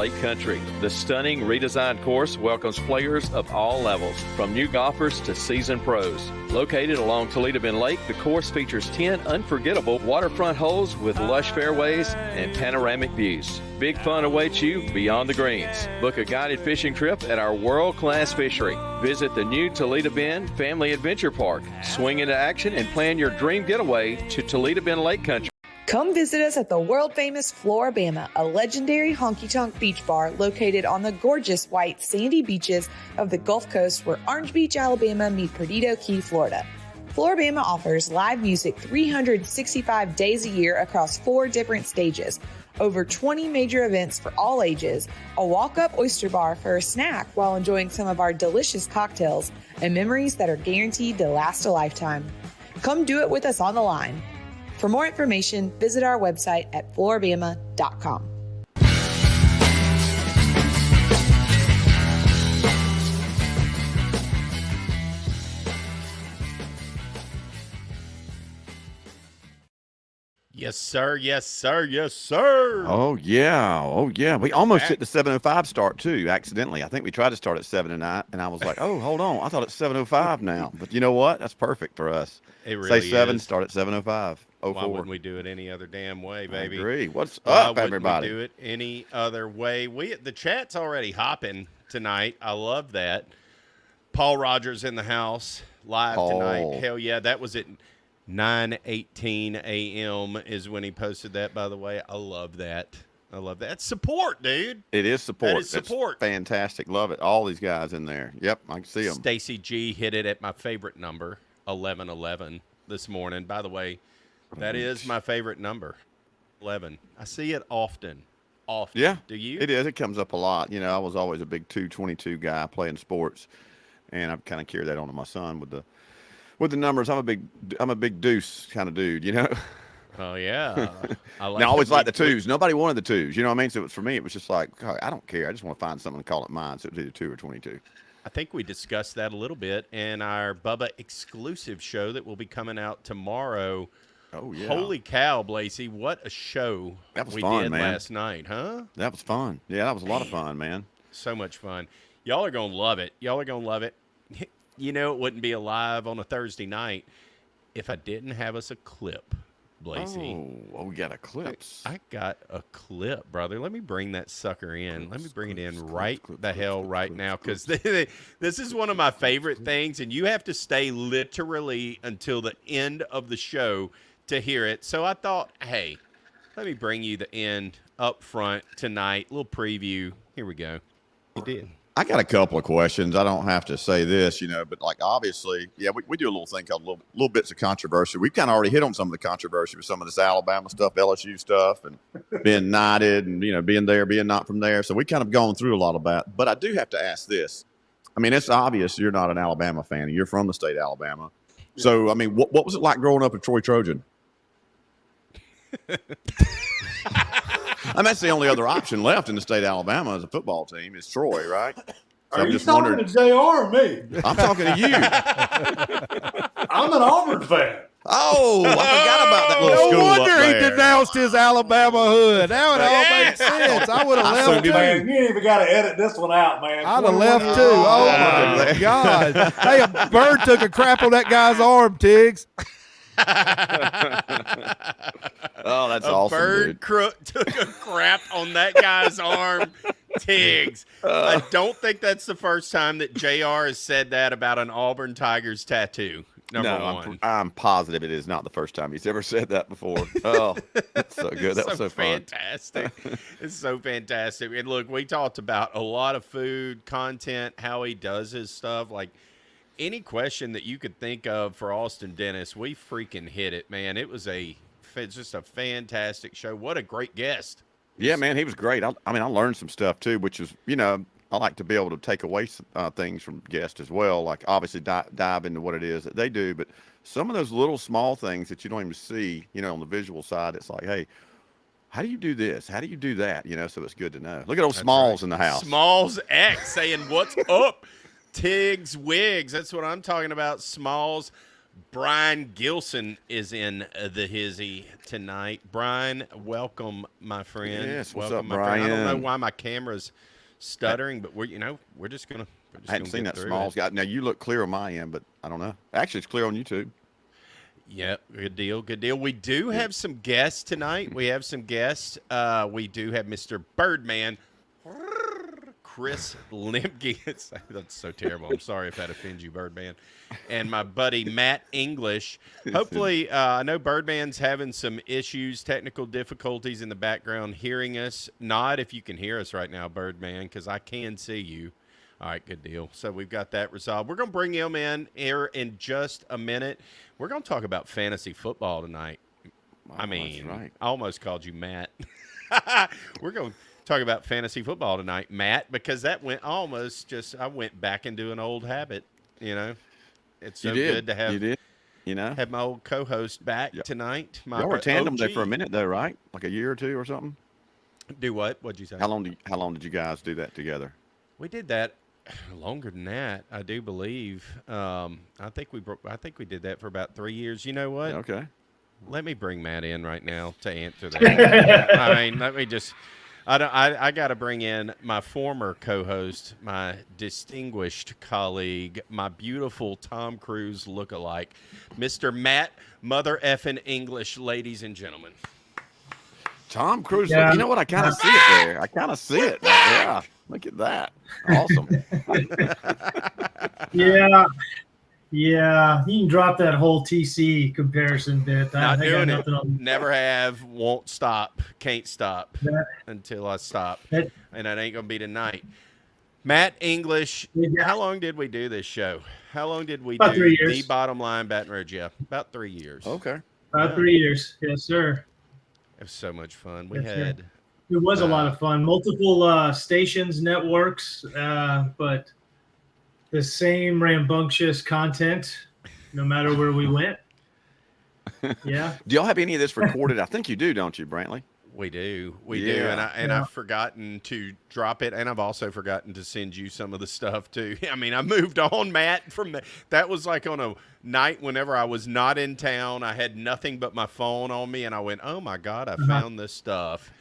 Lake Country. The stunning redesigned course welcomes players of all levels, from new golfers to seasoned pros. Located along Toledo Bend Lake, the course features 10 unforgettable waterfront holes with lush fairways and panoramic views. Big fun awaits you beyond the greens. Book a guided fishing trip at our world-class fishery. Visit the new Toledo Bend Family Adventure Park. Swing into action and plan your dream getaway to Toledo Bend Lake Country. Come visit us at the world-famous Floribama, a legendary honky-tonk beach bar located on the gorgeous white sandy beaches of the Gulf Coast where Orange Beach, Alabama meet Perdido Key, Florida. Floribama offers live music 365 days a year across 4 different stages, over 20 major events for all ages, a walk-up oyster bar for a snack while enjoying some of our delicious cocktails, and memories that are guaranteed to last a lifetime. Come do it with us on the line. For more information, visit our website at floribama.com. Yes, sir. Yes, sir. Yes, sir. Oh, yeah. Oh, yeah. We almost hit the 7:05 start, too, accidentally. I think we tried to start at 7 tonight, and I was like, oh, hold on. I thought it's 7:05 now. But you know what? That's perfect for us. It really Say 7, is. start at 7:05. Why wouldn't we do it any other damn way, baby? I agree. What's Why up, wouldn't everybody? we do it any other way? The chat's already hopping tonight. I love that. Paul Rogers in the house live tonight. Hell yeah. That was at 9:18 a.m. is when he posted that, by the way. I love that. I love that. It's support, dude. It is support. That is support. It's fantastic. Love it. All these guys in there. Yep, I can see them. Stacy G hit it at my favorite number, 1111, this morning. By the way, that is my favorite number, 11. I see it often. Yeah. Do you? It is. It comes up a lot. You know, I was always a big 222 guy playing sports, and I've kind of carried that on to my son with the numbers. I'm a big deuce kind of dude, you know. Oh yeah. I always liked the twos. Nobody wanted the twos. You know what I mean? So it was, for me, it was just like, I don't care. I just want to find something to call it mine. So it was either 2 or 22. I think we discussed that a little bit in our Bubba exclusive show that will be coming out tomorrow. Oh, yeah. Holy cow, Blasey. What a show that was we fun, did man. last night, huh? That was fun. Yeah, that was a lot of fun, man. So much fun. Y'all are going to love it. Y'all are going to love it. You know, it wouldn't be alive on a Thursday if I didn't have us a clip, Blasey. Oh, we got a clip. I got a clip, brother. Let me bring that sucker in. Let me bring it in right now, because this is one of my favorite things, and you have to stay literally until the end of the show to hear it. So I thought, hey, let me bring you the end up front tonight. Little preview. Here we go. You did. I got a couple of questions. I don't have to say this, you know, but like obviously, yeah, we do a little thing called little bits of controversy. We've kind of already hit on some of the controversy with some of this Alabama stuff, LSU stuff, and being knighted and, you know, being there, being not from there. So we kind of gone through a lot of that. But I do have to ask this. I mean, it's obvious you're not an Alabama fan. You're from the state of Alabama. So, I mean, what was it like growing up a Troy Trojan? I mean, that's the only other option left in the state of Alabama as a football team is Troy, right? So Are you talking to JR or me? I'm talking to you. I'm an Auburn fan. Oh, I forgot about that little school up wonder he there. denounced his Alabama hood. Now it all makes sense. I would have left too. Man, you ain't even got to edit this one out, man. I'd have left too. Oh, my God. Hey, a bird took a crap on that guy's arm, Tigs. Oh, that's a awesome. Bird took a crap on that guy's arm. Tigs. I don't think that's the first time that JR has said that about an Auburn Tigers tattoo. Number one. I'm positive it is not the first time he's ever said that before. Oh, that's so good. That was so fantastic. It's so fantastic. And look, we talked about a lot of food content, how he does his stuff. Like, any question that you could think of for Austin Dennis, we freaking hit it, man. It's just a fantastic show. What a great guest. Yeah, man, he was great. I mean, I learned some stuff too, which is, you know, I like to be able to take away things from guests as well. Like obviously dive into what it is that they do, but some of those little small things that you don't even see, you know, on the visual side, it's like, hey, how do you do this? How do you do that? You know, so it's good to know. Look at old Smalls in the house. Smalls X saying, what's up? Tigs Wigs. That's what I'm talking about. Smalls Brian Gilson is in the hizzy tonight. Brian, welcome, my friend. Yes, what's welcome, up, my friend. I don't know Brian? why my camera's stuttering, but we're just gonna. I hadn't seen that Smalls guy. Now you look clear on my end, but I don't know. Actually, it's clear on YouTube. Yeah, good deal, good deal. We do have some guests tonight. We have some guests. We do have Mr. Birdman, Chris Lemke. That's so terrible. I'm sorry if that offends you, Birdman. And my buddy Matt English. Hopefully, I know Birdman's having some issues, technical difficulties in the background, hearing us. Not if you can hear us right now, Birdman, because I can see you. All right, good deal. So we've got that resolved. We're going to bring him in here in just a minute. We're going to talk about fantasy football tonight. I mean, right. I almost called you Matt. We're going to talk about fantasy football tonight, Matt, because that went almost just, I went back into an old habit, you know. It's so good to have, have my old co-host back tonight. Y'all were tandem there for a minute, though, right? Like a year or two or something? Do what? What'd you say? How long did you guys do that together? We did that longer than that, I do believe. I think we did that for about 3 years. You know what? Yeah, okay. Let me bring Matt in right now to answer that. I mean, let me just. I got to bring in my former co-host, my distinguished colleague, my beautiful Tom Cruise lookalike, Mr. Matt Mother Effin' English, ladies and gentlemen. Tom Cruise. Yeah. You know what? I kind of see it there. I kind of see it. Yeah. Look at that. Awesome. Yeah. You can drop that whole TC comparison bit. Not doing it. Never have. Won't stop. Can't stop until I stop. And that ain't going to be tonight. Matt English, how long did we do this show? How long did we about do 3 years. The Bottom Line Baton Rouge? Yeah, about 3 years. Okay. About 3 years. Yes, sir. It was so much fun. It was a lot of fun. Multiple stations, networks, but the same rambunctious content no matter where we went. Yeah. Do y'all have any of this recorded? I think you do, don't you, Brantley? We do. We do. And I've forgotten to drop it, and I've also forgotten to send you some of the stuff too. I mean, I moved on, Matt, from that was like on a night whenever I was not in town. I had nothing but my phone on me, and I went, oh my God, I found this stuff.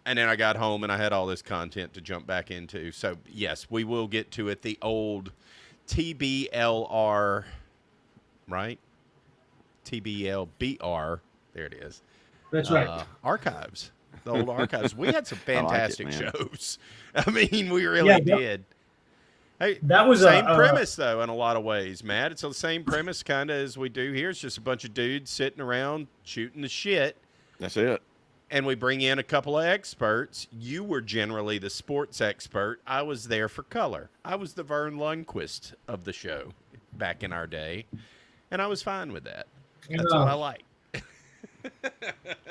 And then I got home and I had all this content to jump back into. So yes, we will get to it. The old TBLR, right? TBLBR. There it is. That's right. Archives. The old archives. We had some fantastic shows. I mean, we really did. Hey, that was same premise though in a lot of ways, Matt. It's the same premise kind of as we do here. It's just a bunch of dudes sitting around shooting the shit. That's it. And we bring in a couple of experts. You were generally the sports expert. I was there for color. I was the Vern Lundquist of the show back in our day, and I was fine with that. That's what I like.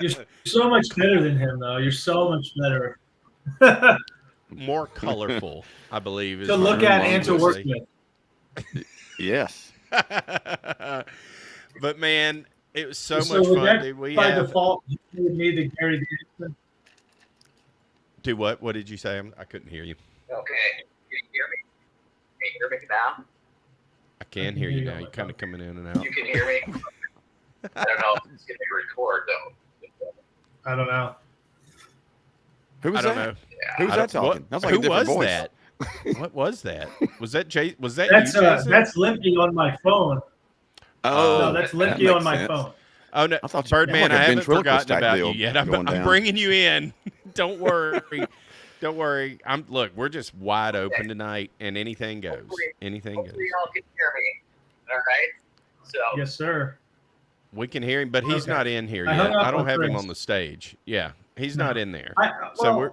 You're so much better than him, though. You're so much better. More colorful, I believe. Is to look at and to work with. Yes. But, man, it was so much fun, dude. By default, you would need the Gary Davidson. Do what? What did you say? I couldn't hear you. Okay. Can you hear me? Can you hear me now? I can hear you now. You're kind of coming in and out. You can hear me? I don't know if it's going to record, though. I don't know. Who was that? Know. Yeah. Who was that talking? That was like who a different was voice. that? What was that? Was that Jay? Was that that's you, Jason? That's Lemke on my phone. Oh, no, that's Lemke on my phone. Oh no, Birdman, I haven't forgotten about you yet. I'm bringing you in. Don't worry. Don't worry. Look, we're just wide open tonight, and anything goes. Anything goes. Hopefully y'all can hear me. All right. So. Yes, sir. We can hear him, but he's not in here yet. I don't have him on the stage. Yeah, he's not in there. So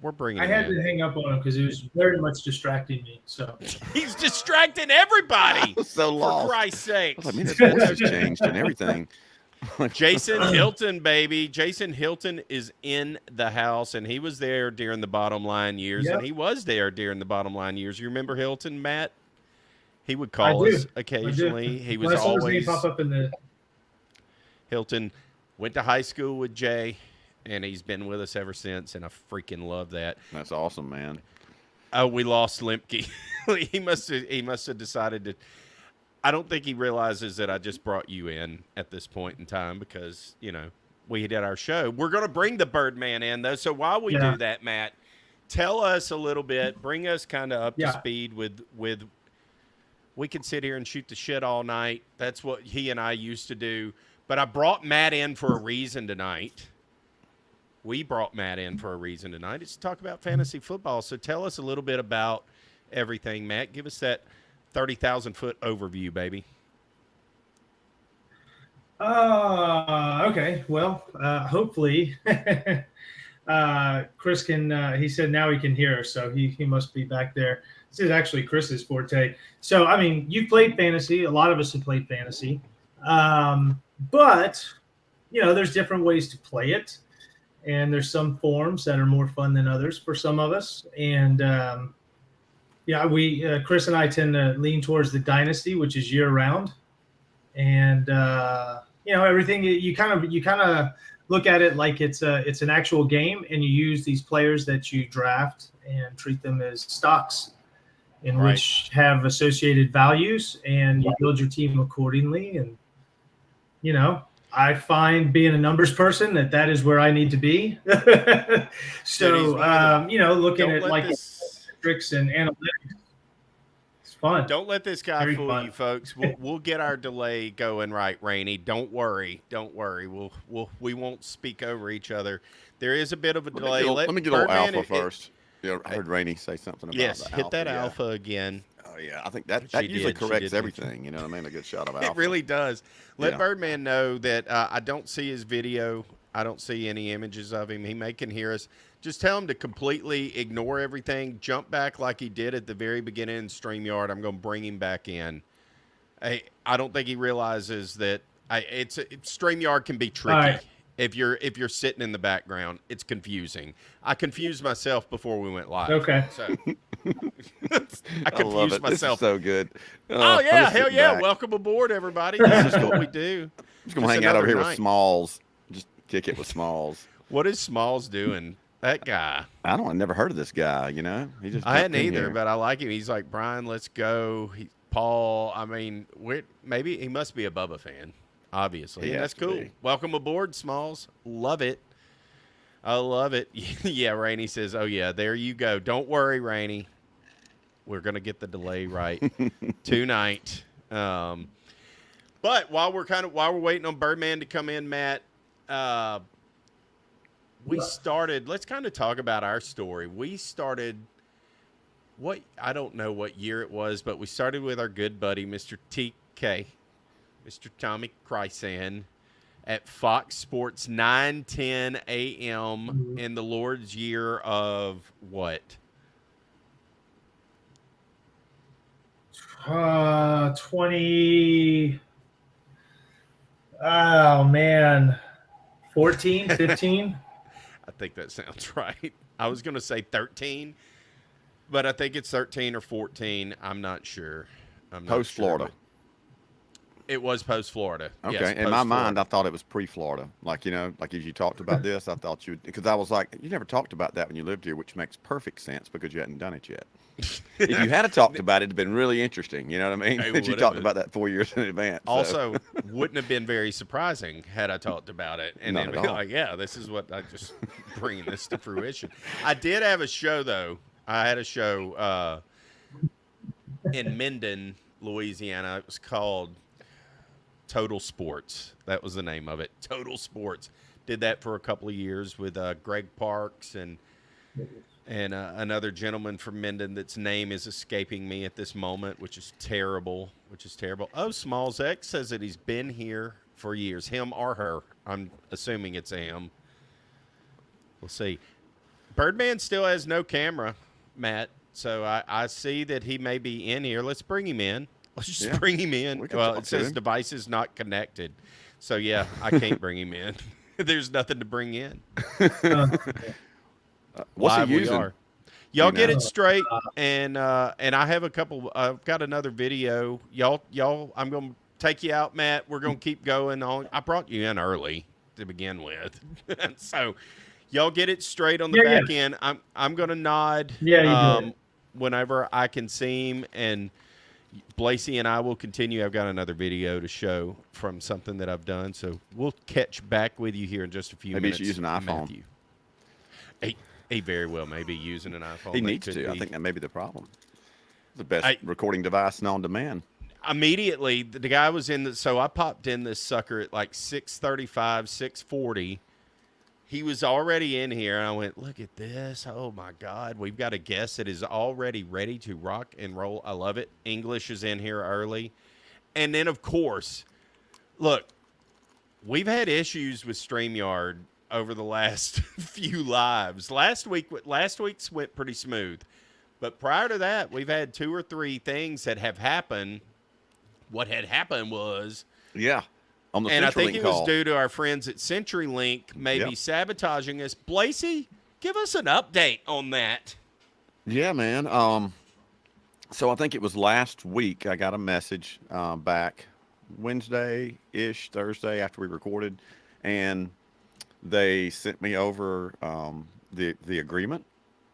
we're bringing him in. I had to hang up on him because he was very much distracting me. So he's distracting everybody. So lost. For Christ's sake. I was like, man, his voice has changed and everything. Jason Hilton, baby. Jason Hilton is in the house, and he was there during the Bottom Line years, and he was there during the Bottom Line years. You remember Hilton, Matt? He would call us occasionally. He was always pop up in the. Hilton went to high school with Jay, and he's been with us ever since, and I freaking love that. That's awesome, man. Oh, we lost Lemke. he must have decided to. I don't think he realizes that I just brought you in at this point in time because, we did our show. We're going to bring the Birdman in, though. So while we do that, Matt, tell us a little bit, bring us kind of up to speed with we can sit here and shoot the shit all night. That's what he and I used to do. But I brought Matt in for a reason tonight. We brought Matt in for a reason tonight. It's to talk about fantasy football. So tell us a little bit about everything, Matt. Give us that 30,000-foot overview, baby. Okay. Well, hopefully Chris can, he said now he can hear us, so he must be back there. This is actually Chris's forte. So, I mean, you've played fantasy. A lot of us have played fantasy. But, there's different ways to play it. And there's some forms that are more fun than others for some of us. And, Chris and I tend to lean towards the dynasty, which is year round. And, everything you kind of look at it like it's an actual game, and you use these players that you draft and treat them as stocks in which have associated values, and you build your team accordingly. And, I find being a numbers person that is where I need to be. So, looking at like metrics and analytics, it's fun. Don't let this guy fool you, folks. We'll get our delay going right, Rainey. Don't worry. We won't speak over each other. There is a bit of a delay. Let me get a little alpha first. I heard Rainey say something about yes, the hit alpha, that alpha again. Oh, yeah. I think that usually corrects everything. You know what I mean? A good shot of alpha. It really does. Let Birdman know that I don't see his video. I don't see any images of him. He can hear us. Just tell him to completely ignore everything. Jump back like he did at the very beginning in StreamYard. I'm going to bring him back in. I don't think he realizes that StreamYard can be tricky. Right. If you're sitting in the background, it's confusing. I confused myself before we went live. Okay. So I confused myself. This is so good. Oh yeah, hell yeah! Back. Welcome aboard, everybody. This is what we do. I'm just gonna hang out over here with Smalls. Just kick it with Smalls. What is Smalls doing? That guy. I never heard of this guy. He just. I hadn't either, but I like him. He's like, Brian, let's go. Paul. I mean, maybe he must be a Bubba fan. Obviously, that's cool. Welcome aboard, Smalls. Love it. I love it. Yeah, Rainey says, "Oh yeah, there you go. Don't worry, Rainey. We're gonna get the delay right tonight." But while we're waiting on Birdman to come in, Matt, we started. Let's kind of talk about our story. We started. I don't know what year it was, but we started with our good buddy, Mr. TK. Mr. Tommy Chrysan at Fox Sports 9:10 a.m. in the Lord's year of what? 20. Oh man, 14, 15. I think that sounds right. I was going to say 13, but I think it's 13 or 14. I'm not sure. Post Florida. It was post Florida. Okay. Yes, in my mind, I thought it was pre-Florida. Like as you talked about this, I thought because I was like, you never talked about that when you lived here, which makes perfect sense because you hadn't done it yet. If you had talked about it, it'd been really interesting. You know what I mean? That you talked about that 4 years in advance. Also, wouldn't have been very surprising had I talked about it. And then be like, yeah, this is what I just bringing this to fruition. I did have a show, though. I had a show in Minden, Louisiana. It was called Total Sports. That was the name of it. Total Sports. Did that for a couple of years with Greg Parks and another gentleman from Minden that's name is escaping me at this moment, which is terrible. Oh, Smalls X says that he's been here for years. Him or her. I'm assuming it's a him. We'll see. Birdman still has no camera, Matt. So I see that he may be in here. Let's bring him in. Let's just bring him in. Well, it says device is not connected. So, yeah, I can't bring him in. There's nothing to bring in. What's he using? Y'all get it straight, and I have a couple. I've got another video. Y'all, I'm going to take you out, Matt. We're going to keep going on. I brought you in early to begin with. So, y'all get it straight on the back end. I'm going to nod whenever I can see him, and Blasey and I will continue. I've got another video to show from something that I've done, so we'll catch back with you here in just a few minutes. Maybe he should use an iPhone. Matthew. He very well may be using an iPhone. He needs to. I think that may be the problem. The best recording device known to man. Immediately, the guy was in so I popped in this sucker at like 6:35, 6:40. He was already in here, and I went, look at this. Oh, my God. We've got a guest that is already ready to rock and roll. I love it. English is in here early. And then, of course, look, we've had issues with StreamYard over the last few lives. Last week's went pretty smooth. But prior to that, we've had 2 or 3 things that have happened. What had happened was... Yeah. On the and I think CenturyLink it call. was due to our friends at CenturyLink maybe sabotaging us. Blasey, give us an update on that. Yeah, man. So I think it was last week I got a message back Wednesday-ish, Thursday after we recorded, and they sent me over the agreement,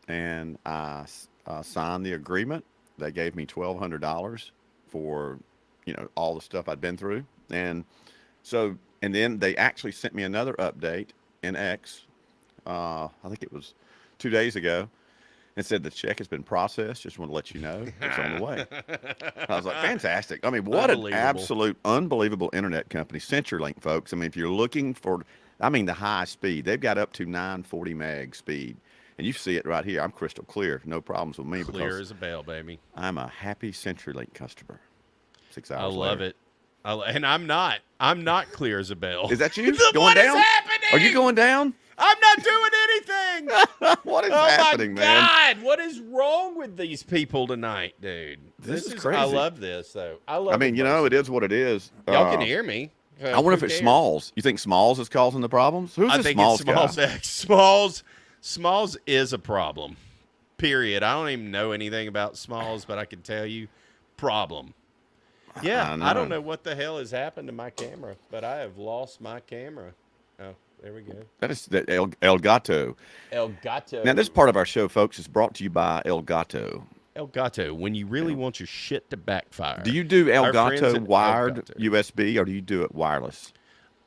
and I signed the agreement. They gave me $1,200 for, all the stuff I'd been through. So, and then they actually sent me another update in X, I think it was 2 days ago, and said the check has been processed. Just want to let you know it's on the way. I was like, fantastic. I mean, what an absolute unbelievable internet company, CenturyLink, folks. I mean, if you're looking for, the high speed, they've got up to 940 meg speed. And you see it right here. I'm crystal clear. No problems with me. Clear as a bell, baby. I'm a happy CenturyLink customer. 6 hours I love it. And I'm not clear as a bell. Is that you going down? What is happening? Are you going down? I'm not doing anything. What is happening, man? Oh, my God. What is wrong with these people tonight, dude? This is crazy. I love this, though. It is what it is. Y'all can hear me. I wonder if it's Smalls. You think Smalls is causing the problems? Who's this Smalls guy? Smalls is a problem, period. I don't even know anything about Smalls, but I can tell you, problem. Yeah, I don't know what the hell has happened to my camera, but I have lost my camera. Oh, there we go. That is El Gato. El Gato. Now, this part of our show, folks, is brought to you by El Gato. El Gato, when you really want your shit to backfire. Do you do El Gato wired USB, or do you do it wireless?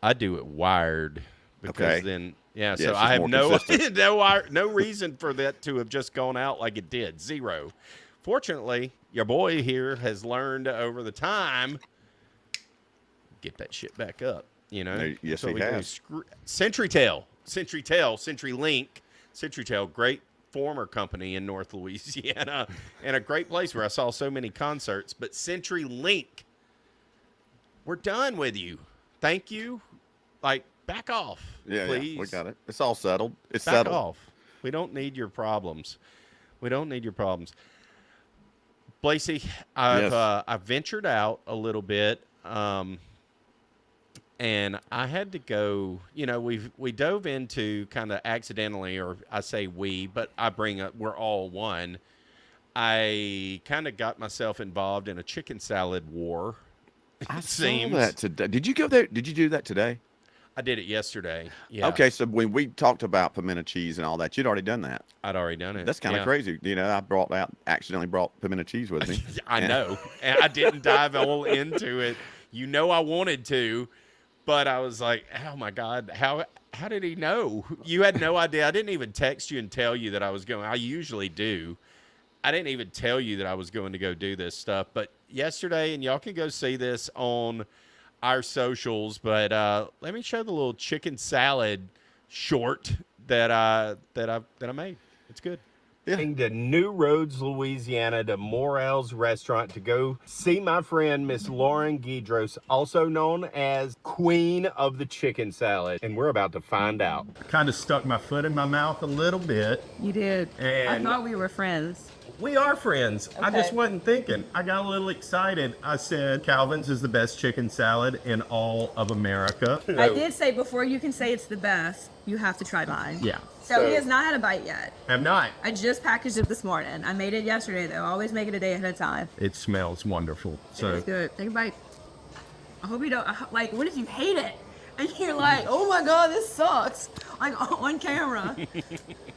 I do it wired because then, so I have no reason for that to have just gone out like it did. Zero. Fortunately, your boy here has learned over the time get that shit back up, Yes, so he has. CenturyLink, great former company in North Louisiana and a great place where I saw so many concerts. But CenturyLink, we're done with you. Thank you. Back off, please. Yeah, we got it. It's all settled. It's back settled. off. We don't need your problems. Blasey, I've ventured out a little bit, and I had to go. We dove into kind of accidentally, or I say we, but we're all one. I kind of got myself involved in a chicken salad war. I saw that today. Did you go there? Did you do that today? I did it yesterday. Yeah. Okay, so when we talked about pimento cheese and all that, you'd already done that. I'd already done it. That's kind of crazy. I accidentally brought pimento cheese with me. I know. And I didn't dive all into it. I wanted to, but I was like, oh my God, how did he know? You had no idea. I didn't even text you and tell you that I was going. I usually do. I didn't even tell you that I was going to go do this stuff. But yesterday, and y'all can go see this on our socials, but let me show the little chicken salad short that I made. It's good. To New Roads, Louisiana, to Morel's Restaurant to go see my friend Miss Lauren Guidros, also known as Queen of the Chicken Salad, and we're about to find out. Kind of stuck my foot in my mouth a little bit. You did. And I thought we were friends. We are friends. Okay. I just wasn't thinking. I got a little excited. I said Calvin's is the best chicken salad in all of America. I did say before you can say it's the best, you have to try mine. Yeah. So he has not had a bite yet. Have not. I just packaged it this morning. I made it yesterday though. I always make it a day ahead of time. It smells wonderful. So it's good. Take a bite. I hope you don't what if you hate it? And you're like, oh my God, this sucks. On camera.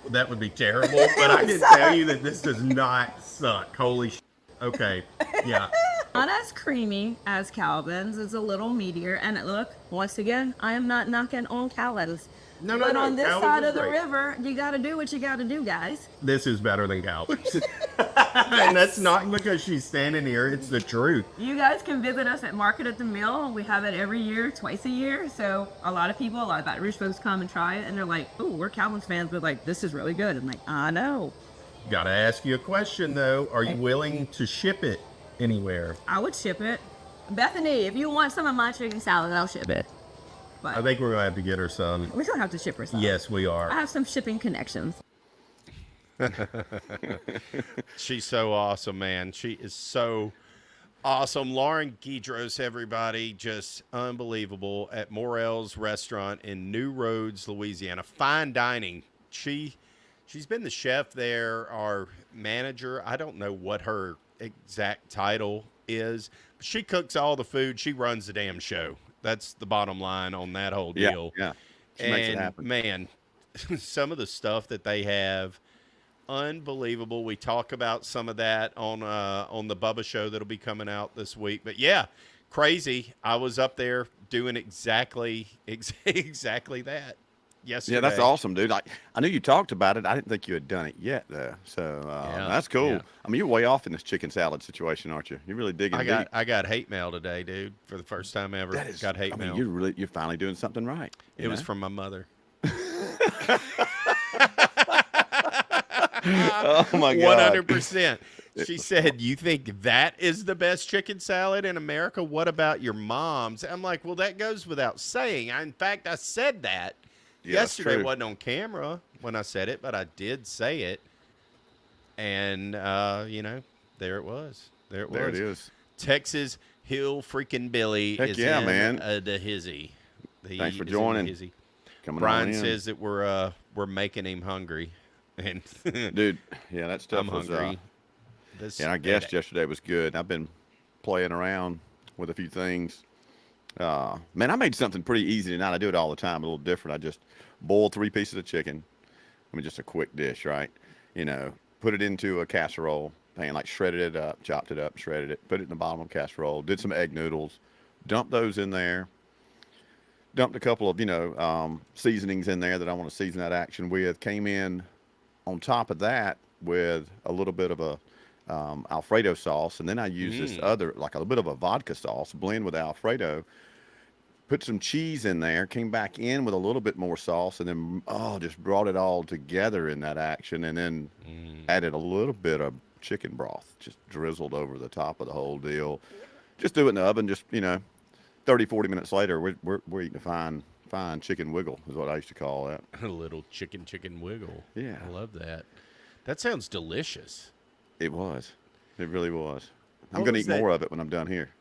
That would be terrible, but I can tell you that this does not suck. Holy shit. Okay. Yeah. Not as creamy as Calvin's. It's a little meatier. And look, once again, I am not knocking on Calvin's. No, but no, on this Calvin's side is of the great. river, you got to do what you got to do, guys. This is better than Calvin's. And that's not because she's standing here. It's the truth. You guys can visit us at Market at the Mill. We have it every year, twice a year. So a lot of Baton Rouge folks come and try it, and they're like, "Oh, we're Calvin's fans, but like this is really good." I'm like, "I know." Got to ask you a question though. Are you willing to ship it anywhere? I would ship it. Bethany, if you want some of my chicken salad, I'll ship it. But I think we're gonna have to get her some. we don't have to ship her some. Yes, we I are. have some shipping connections. She's so awesome, man. She is so awesome. Lauren Guidros, everybody, just unbelievable at Morel's Restaurant in New Roads, Louisiana. Fine dining. She's been the chef there, our manager. I don't know what her exact title is, but she cooks all the food. She runs the damn show. That's the bottom line on that whole deal. Yeah. She makes it happen. Man, some of the stuff that they have, unbelievable. We talk about some of that on the Bubba show that'll be coming out this week. But yeah, crazy. I was up there doing exactly that yesterday. Yeah, that's awesome, dude. I knew you talked about it. I didn't think you had done it yet, though. So that's cool. Yeah. I mean, you're way off in this chicken salad situation, aren't you? You're really digging deep. I got hate mail today, dude, for the first time ever. Got hate mail. You're finally doing something right. It was from my mother. Oh my God. 100%. She said, "You think that is the best chicken salad in America? What about your mom's?" I'm like, "Well, that goes without saying." In fact, I said that yesterday. It wasn't on camera when I said it, but I did say it. And there it was. There it is. Texas Hill freaking Billy Heck is yeah, in man. The hizzy. Thanks for joining. Coming Brian on in. says that we're making him hungry. And dude, yeah, that stuff I'm was hungry. our guest yesterday was good. I've been playing around with a few things. Man, I made something pretty easy tonight. I do it all the time, a little different. I just boiled 3 pieces of chicken. I mean, just a quick dish, right? Put it into a casserole pan, like shredded it up, chopped it up, shredded it, put it in the bottom of a casserole, did some egg noodles, dumped those in there, dumped a couple of, seasonings in there that I want to season that action with, came in on top of that with a little bit of a Alfredo sauce, and then I use this other, like a little bit of a vodka sauce, blend with Alfredo, put some cheese in there, came back in with a little bit more sauce, and then just brought it all together in that action, and then added a little bit of chicken broth, just drizzled over the top of the whole deal. Just do it in the oven, just 30-40 minutes later, we're eating a fine chicken wiggle is what I used to call that. A little chicken wiggle. Yeah. I love that. That sounds delicious. It was. It really was. I'm going to eat more of it when I'm done here.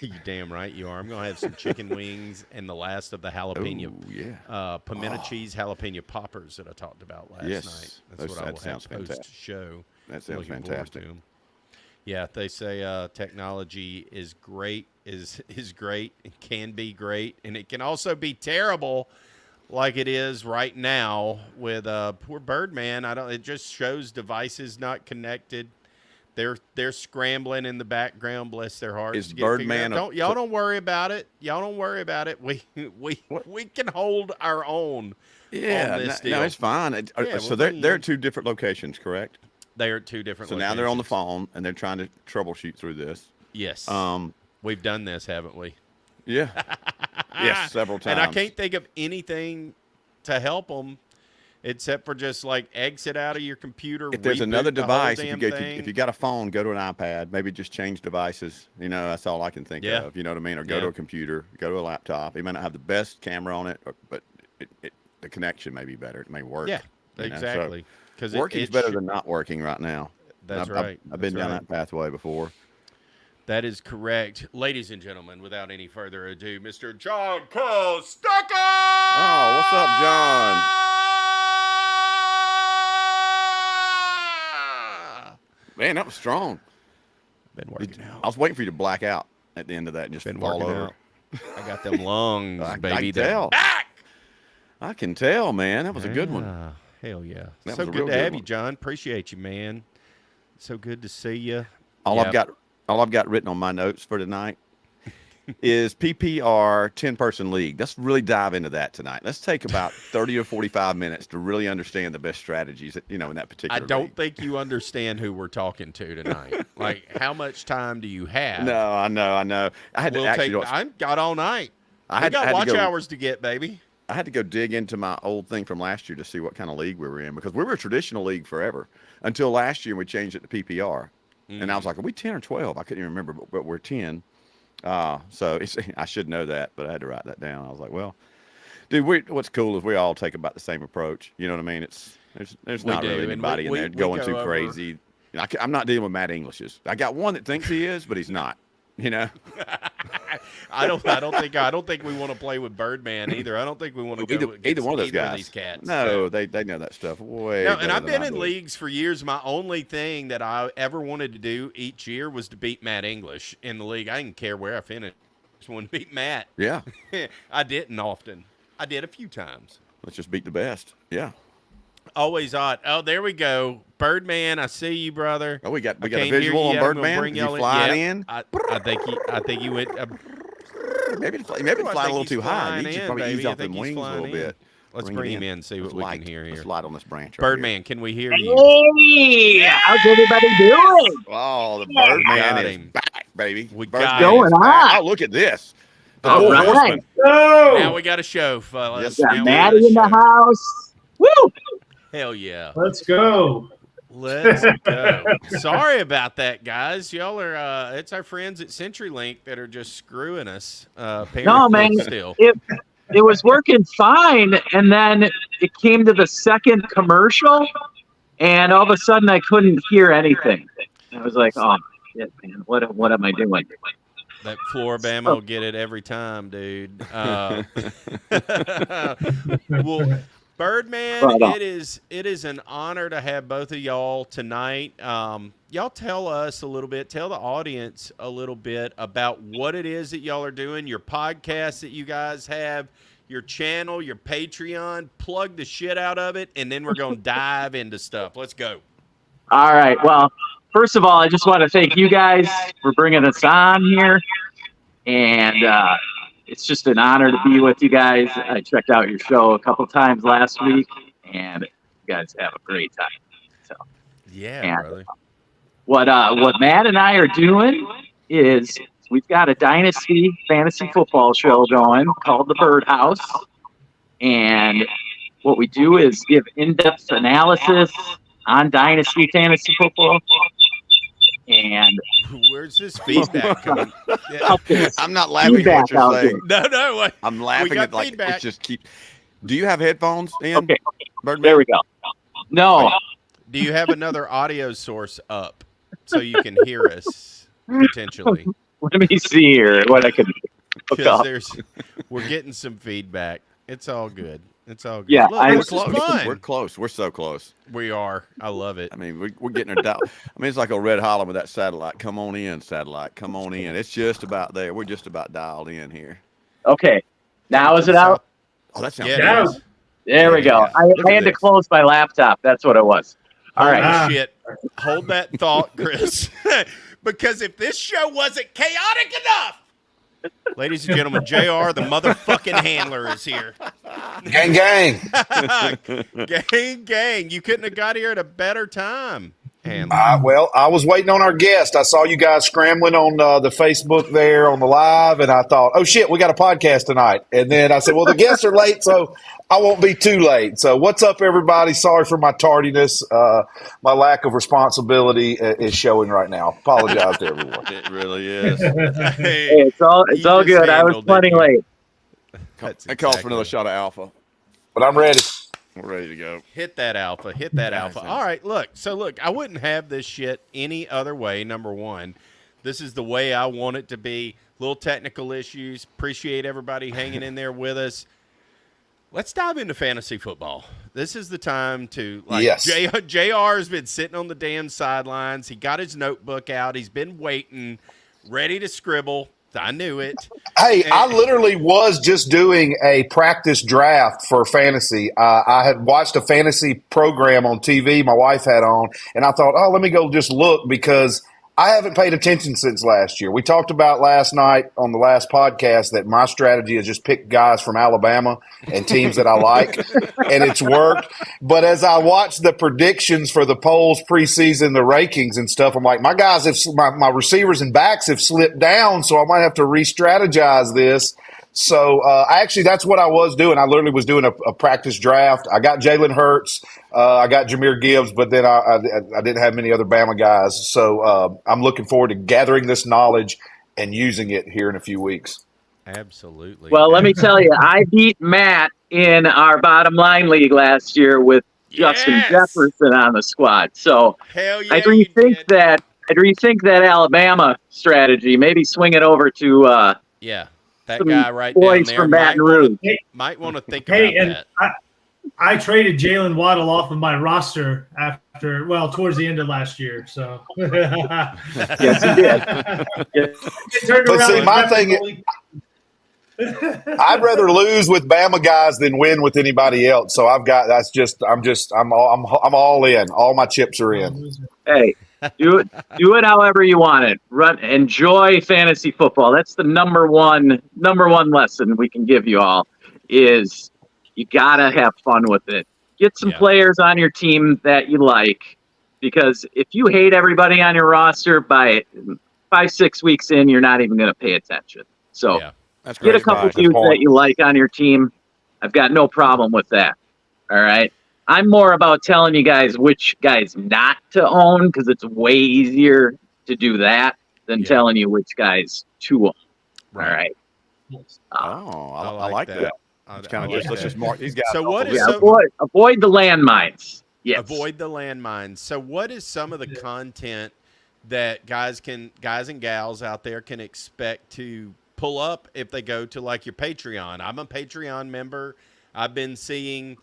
You damn right you are. I'm going to have some chicken wings and the last of the jalapeno. Pimento cheese jalapeno poppers that I talked about last night. That's what I will have post-show. That sounds fantastic. Yeah, they say technology is great, is great, it can be great, and it can also be terrible, like it is right now with poor Birdman. It just shows devices not connected. They're scrambling in the background, bless their hearts. Is Birdman? Y'all don't worry about it. Y'all don't worry about it. We can hold our own. Yeah, on this deal. No, it's fine. So they're at 2 different locations, correct? They are at 2 different locations. So now they're on the phone and they're trying to troubleshoot through this. Yes. We've done this, haven't we? Yeah. Yes, several times. And I can't think of anything to help them except for just like exit out of your computer. If there's another device, if you got a phone, go to an iPad. Maybe just change devices. That's all I can think of. You know what I mean? Or go to a computer, go to a laptop. It may not have the best camera on it, but the connection may be better. It may work. Yeah, exactly. Because working's better than not working right now. That's right. I've been down that pathway before. That is correct. Ladies and gentlemen, without any further ado, Mr. John Costaca! Oh, what's up, John? Man, that was strong. Been working out. I was waiting for you to black out at the end of that and just fall over. Out. I got them lungs, baby. I can tell. Back! I can tell, man. That was a good one. Hell yeah. That so was a good to have one. you, John. Appreciate you, man. So good to see you. I've got all I've got written on my notes for tonight is PPR 10-person league. Let's really dive into that tonight. Let's take about 30 or 45 minutes to really understand the best strategies, in that particular I don't league. think you understand who we're talking to tonight. Like, how much time do you have? No, I know. I had to actually. I got all night. I got had watch to go, hours to get, baby. I had to go dig into my old thing from last year to see what kind of league we were in, because we were a traditional league forever until last year we changed it to PPR. And I was like, are we 10 or 12? I couldn't even remember, but we're 10. So I should know that, but I had to write that down. I was like, well, dude, what's cool is we all take about the same approach. You know what I mean? There's not really anybody in there going too crazy. I'm not dealing with Matt Englishes. I got one that thinks he is, but he's not. I don't think we want to play with Birdman either. I don't think we want to go either one of those guys. These cats. No, they know that stuff way. No, and I've been in leagues for years. My only thing that I ever wanted to do each year was to beat Matt English in the league. I didn't care where I finished. Just wanted to beat Matt. Yeah. I didn't often. I did a few times. Let's just beat the best. Yeah. Always odd. Oh, there we go. Birdman, I see you, brother. Oh, we got a visual on Birdman. Is he flying in? I think he went. Maybe fly a little too high. He should probably ease off the wings a little bit. Let's bring him in and see what we can hear here. Let's light on this branch. Birdman, can we hear you? Hey, how's everybody doing? Oh, the Birdman is back, baby. What's going on? Oh, look at this. All right. Now we got a show, fellas. Got Maddie in the house. Woo! Hell yeah. Let's go. Let's go. Sorry about that, guys. Y'all are it's our friends at CenturyLink that are just screwing us. No, man. Still. It was working fine, and then it came to the second commercial, and all of a sudden I couldn't hear anything. I was like, oh shit, man, what am I doing? That Floribama will get it every time, dude. Well, Birdman, it is an honor to have both of y'all tonight. Y'all tell us a little bit, tell the audience a little bit about what it is that y'all are doing, your podcast that you guys have, your channel, your Patreon. Plug the shit out of it, and then we're going to dive into stuff. Let's go. All right. Well, first of all, I just want to thank you guys for bringing us on here. And it's just an honor to be with you guys. I checked out your show a couple times last week, and you guys have a great time. So, yeah, brother. What Matt and I are doing is we've got a Dynasty fantasy football show going called the Birdhouse. And what we do is give in-depth analysis on Dynasty fantasy football. And where's this feedback coming? I'm not laughing at what you're saying. No. I'm laughing at feedback. It just keep. Do you have headphones in? Okay. Birdman? There we go. No. Do you have another audio source up so you can hear us potentially? Let me see here what I can hook up. We're getting some feedback. It's all good. It's all good. Yeah, Look, we're close. We're so close. We are. I love it. I mean, we're getting her down. I mean, it's like a Red Holland with that satellite. Come on in, satellite. Come on in. It's just about there. We're just about dialed in here. Okay. Now is it out? Oh, that sounds good. There we go. I had to close my laptop. That's what it was. All right. Shit. Hold that thought, Chris. Because if this show wasn't chaotic enough, ladies and gentlemen, JR, the motherfucking handler, is here. Gang, gang. Gang. You couldn't have got here at a better time. Well, I was waiting on our guest. I saw you guys scrambling on the Facebook there on the live, and I thought, oh, shit, we got a podcast tonight. And then I said, well, the guests are late, so I won't be too late. So what's up, everybody? Sorry for my tardiness. My lack of responsibility is showing right now. Apologize to everyone. It really is. Hey, it's all good. I was plenty late. That calls for another shot of alpha. But I'm ready. We're ready to go. Hit that alpha. All right, look, I wouldn't have this shit any other way, number one. This is the way I want it to be. Little technical issues. Appreciate everybody hanging in there with us. Let's dive into fantasy football. This is the time to, yes. JR has been sitting on the damn sidelines. He got his notebook out. He's been waiting, ready to scribble. I knew it. Hey, I literally was just doing a practice draft for fantasy. I had watched a fantasy program on TV my wife had on, and I thought, oh, let me go just look because I haven't paid attention since last year. We talked about last night on the last podcast that my strategy is just pick guys from Alabama and teams that I like, and it's worked. But as I watch the predictions for the polls preseason, the rankings and stuff, I'm like, my guys my receivers and backs have slipped down, so I might have to re-strategize this. So actually, that's what I was doing. I literally was doing a practice draft. I got Jalen Hurts. I got Jahmyr Gibbs, but then I didn't have many other Bama guys. So I'm looking forward to gathering this knowledge and using it here in a few weeks. Absolutely. Well, let me tell you, I beat Matt in our bottom line league last year with Justin Jefferson on the squad. So Hell yeah, I'd rethink that Alabama strategy. Maybe swing it over to that guy right down boys there from Baton Rouge. might want to think about that. I traded Jalen Waddle off of my roster towards the end of last year. So yes, he did. But see, my thing, I'd rather lose with Bama guys than win with anybody else. So I'm all in. All my chips are in. Hey, do it however you want it. Enjoy fantasy football. That's the number one lesson we can give you all is you gotta have fun with it. Get some players on your team that you like, because if you hate everybody on your roster by 5-6 weeks in, you're not even going to pay attention. So get a couple dudes that you like on your team. I've got no problem with that. All right. I'm more about telling you guys which guys not to own, because it's way easier to do that than telling you which guys to own. Right. All right. I like that. It's kind of let's just mark these guys. So avoid the landmines. Yes. Avoid the landmines. So what is some of the content that guys and gals out there can expect to pull up if they go to like your Patreon? I'm a Patreon member. I've been seeing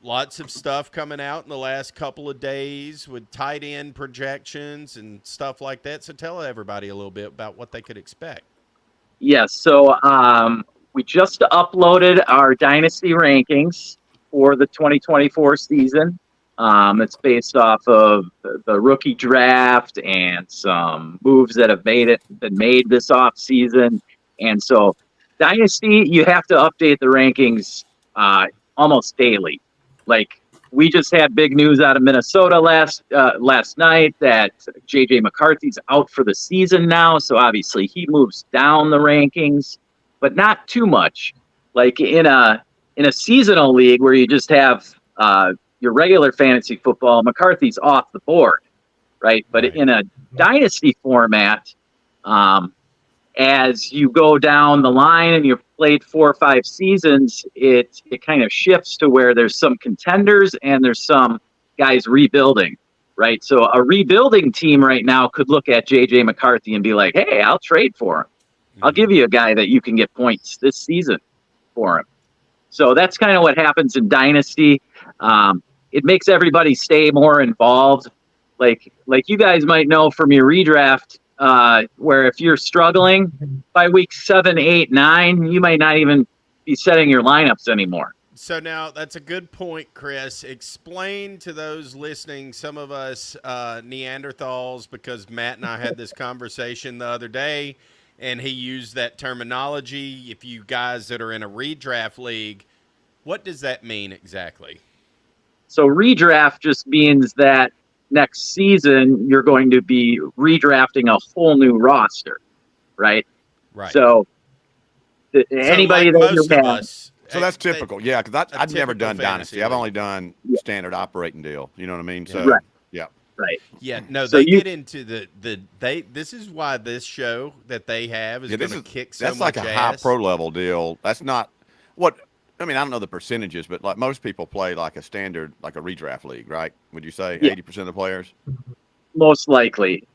lots of stuff coming out in the last couple of days with tight end projections and stuff like that. So tell everybody a little bit about what they could expect. Yes. So we just uploaded our Dynasty rankings for the 2024 season. It's based off of the rookie draft and some moves that have been made this off season. And so Dynasty, you have to update the rankings almost daily. Like, we just had big news out of Minnesota last night that J.J. McCarthy's out for the season now. So obviously he moves down the rankings, but not too much. Like in a seasonal league where you just have your regular fantasy football, McCarthy's off the board, right? But in a dynasty format, as you go down the line and you've played 4 or 5 seasons, it kind of shifts to where there's some contenders and there's some guys rebuilding, right? So a rebuilding team right now could look at J.J. McCarthy and be like, hey, I'll trade for him. I'll give you a guy that you can get points this season for him. So that's kind of what happens in Dynasty. It makes everybody stay more involved. Like you guys might know from your redraft, where if you're struggling by week 7, 8, 9, you might not even be setting your lineups anymore. So now that's a good point, Chris. Explain to those listening, some of us Neanderthals, because Matt and I had this conversation the other day, and he used that terminology. If you guys that are in a redraft league, what does that mean exactly? So redraft just means that next season you're going to be redrafting a whole new roster, right? Right. So anybody like that you have. So that's typical, yeah. Because I've never done Dynasty. I've only done standard operating deal. You know what I mean? So right. Yeah. Right. Yeah. No, So they get into this is why this show that they have is going to kick so much That's like a high pro level deal. That's not what. I mean, I don't know the percentages, but like most people play like a standard, like a redraft league, right? Would you say 80% of the players? Most likely.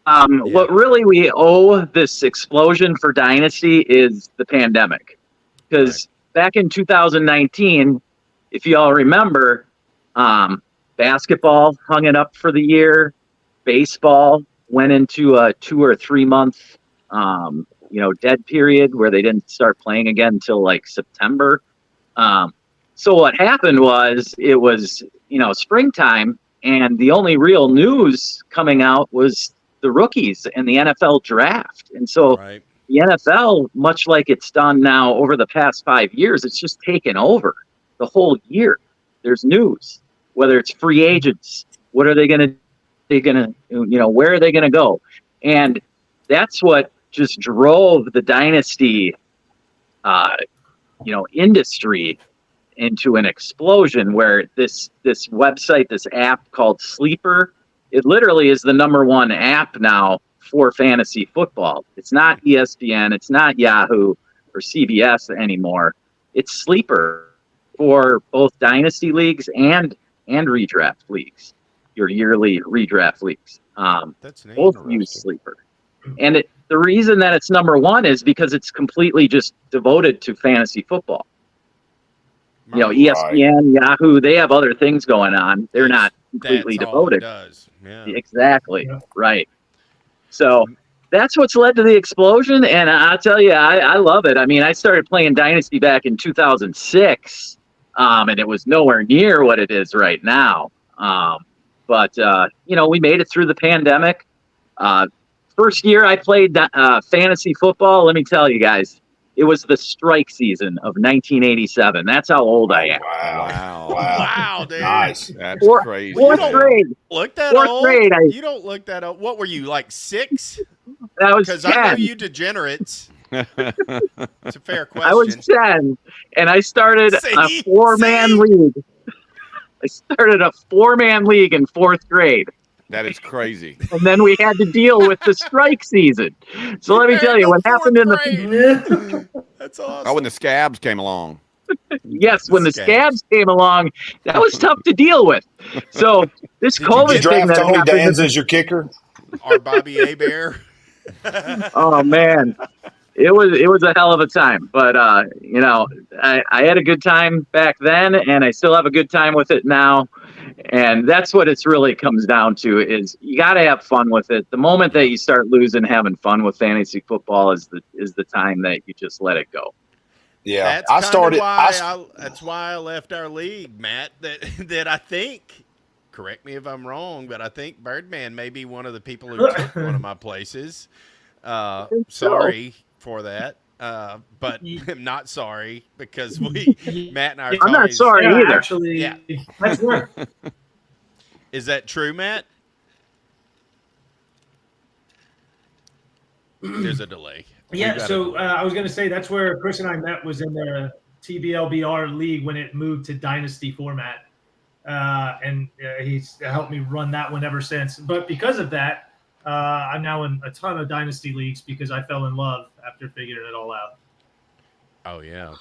What really we owe this explosion for Dynasty is the pandemic. Because back in 2019, if you all remember, basketball hung it up for the year. Baseball went into a 2 or 3 month dead period where they didn't start playing again until like September. So what happened was it was, springtime And the only real news coming out was the rookies and the NFL draft. And so Right. the NFL, much like it's done now over the past 5 years, it's just taken over the whole year. There's news, whether it's free agents, what are they going to, where are they going to go? And that's what just drove the dynasty, industry into an explosion, where this website, this app called Sleeper, it literally is the #1 app now for fantasy football. It's not ESPN, it's not Yahoo or CBS anymore. It's Sleeper for both dynasty leagues and redraft leagues, your yearly redraft leagues. That's both use Sleeper. And the reason that it's #1 is because it's completely just devoted to fantasy football. ESPN, Yahoo, they have other things going on. They're not completely devoted. Yeah. Exactly. Yeah. Right. So that's what's led to the explosion. And I'll tell you, I love it. I mean, I started playing Dynasty back in 2006, and it was nowhere near what it is right now. But we made it through the pandemic. First year I played fantasy football, let me tell you guys, it was the strike season of 1987. That's how old I am. Wow, dude. Nice. That's crazy. Fourth grade. Look that Fourth old? grade. You don't look that old. What were you, like 6? I was 10. Because I know you degenerates. It's a fair question. I was 10, and I started a 4-man league. I started a 4-man league in 4th grade. That is crazy. And then we had to deal with the strike season. So let me tell you what happened in the. That's awesome. Oh, when the scabs came along. Yes, when the scabs came along, that was tough to deal with. So this COVID Did you thing draft that Tony happened. Danza as your kicker? Or Bobby Abear. Oh man, it was a hell of a time. But I had a good time back then, and I still have a good time with it now. And that's what it's really comes down to, is you got to have fun with it. The moment that you start losing having fun with fantasy football is the time that you just let it go. Yeah, That's why I left our league, Matt. That I think, correct me if I'm wrong, but I think Birdman may be one of the people who took one of my places. Sorry for that. But I'm not sorry, because Matt and I are I'm not sorry either. Actually, that's work. Is that true, Matt? There's a delay. Yeah, so I was going to say that's where Chris and I met, was in the TBLBR league when it moved to Dynasty format. And he's helped me run that one ever since. But because of that, I'm now in a ton of Dynasty leagues because I fell in love after figuring it all out. Oh, yeah.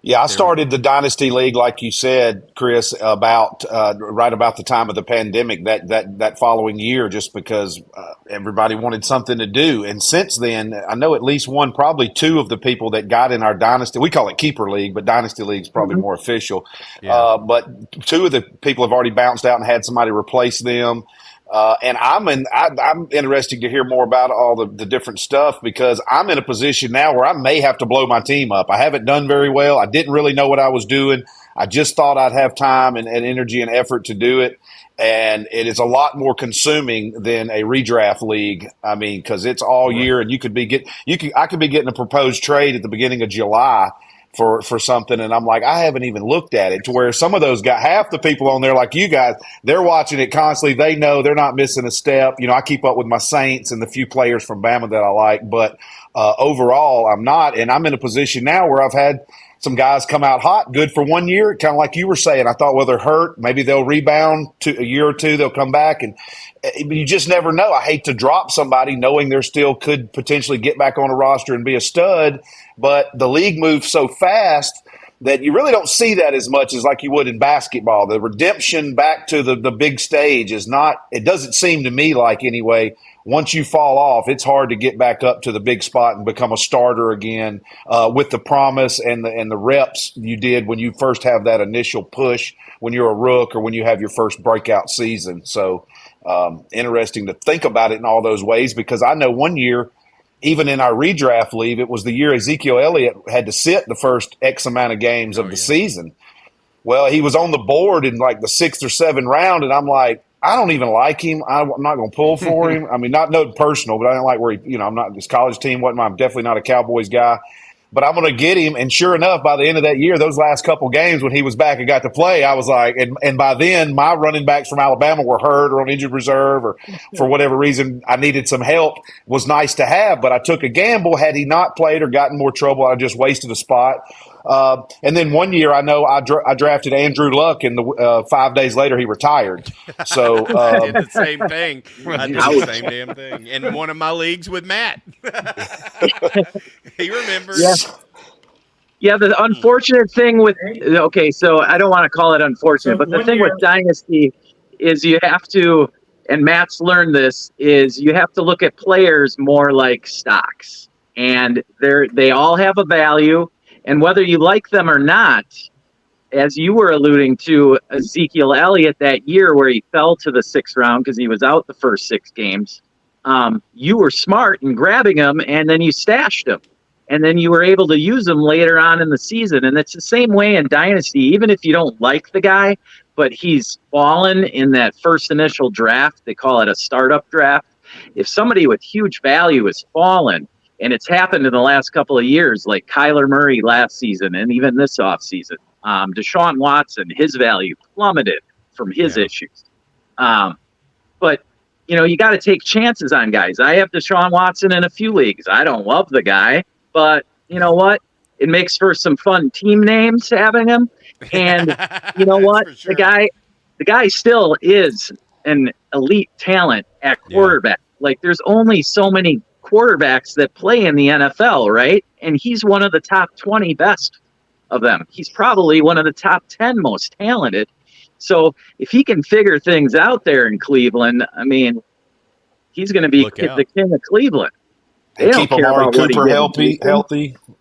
Yeah, I started the Dynasty League, like you said, Chris, about right about the time of the pandemic that following year, just because everybody wanted something to do. And since then, I know at least one, probably 2 of the people that got in our Dynasty, we call it Keeper League, but Dynasty League is probably more official. Yeah. But 2 of the people have already bounced out and had somebody replace them. And I'm interested to hear more about all the different stuff, because I'm in a position now where I may have to blow my team up. I haven't done very well. I didn't really know what I was doing. I just thought I'd have time and energy and effort to do it. And it is a lot more consuming than a redraft league. I mean, because it's all year, and I could be getting a proposed trade at the beginning of July for something, and I'm like, I haven't even looked at it, to where some of those got half the people on there, like you guys, they're watching it constantly. They know they're not missing a step. I keep up with my Saints and the few players from Bama that I like, but overall I'm not. And I'm in a position now where I've had some guys come out hot, good for 1 year, kind of like you were saying. I thought, well, they're hurt, maybe they'll rebound to a year or 2, they'll come back, and you just never know. I hate to drop somebody knowing they're still could potentially get back on a roster and be a stud, but the league moves so fast that you really don't see that as much as like you would in basketball. The redemption back to the big stage is not – it doesn't seem to me like, anyway, once you fall off, it's hard to get back up to the big spot and become a starter again with the promise and the reps you did when you first have that initial push when you're a rook or when you have your first breakout season. So interesting to think about it in all those ways, because I know one year, even in our redraft league, it was the year Ezekiel Elliott had to sit the first X amount of games of the season. Well, he was on the board in like the 6th or 7th round, and I'm like, I don't even like him. I'm not going to pull for him. I mean, not no personal, but I don't like where he, I'm not this college team. I'm definitely not a Cowboys guy. But I'm going to get him. And sure enough, by the end of that year, those last couple games when he was back and got to play, I was like, and by then my running backs from Alabama were hurt or on injured reserve or for whatever reason I needed some help. Was nice to have, but I took a gamble. Had he not played or gotten more trouble, I just wasted a spot. And then one year, I know I drafted Andrew Luck, and 5 days later he retired. So I did the same thing. I did the same damn thing in one of my leagues with Matt. He remembers. Yeah. Yeah, the unfortunate thing with so I don't want to call it unfortunate, but the thing with Dynasty is you have to, and Matt's learned this, is you have to look at players more like stocks, and they all have a value, and whether you like them or not, as you were alluding to Ezekiel Elliott that year where he fell to the 6th round because he was out the first 6 games, you were smart in grabbing him, and then you stashed him. And then you were able to use him later on in the season. And it's the same way in Dynasty, even if you don't like the guy, but he's fallen in that first initial draft. They call it a startup draft. If somebody with huge value has fallen, and it's happened in the last couple of years, like Kyler Murray last season and even this offseason, Deshaun Watson, his value plummeted from his issues. But, you got to take chances on guys. I have Deshaun Watson in a few leagues. I don't love the guy. But you know what? It makes for some fun team names having him. And you know what? Sure. The guy still is an elite talent at quarterback. Yeah. Like there's only so many quarterbacks that play in the NFL, right? And he's one of the top 20 best of them. He's probably one of the top 10 most talented. So if he can figure things out there in Cleveland, I mean, he's going to be the king of Cleveland. And keep Amari Cooper healthy,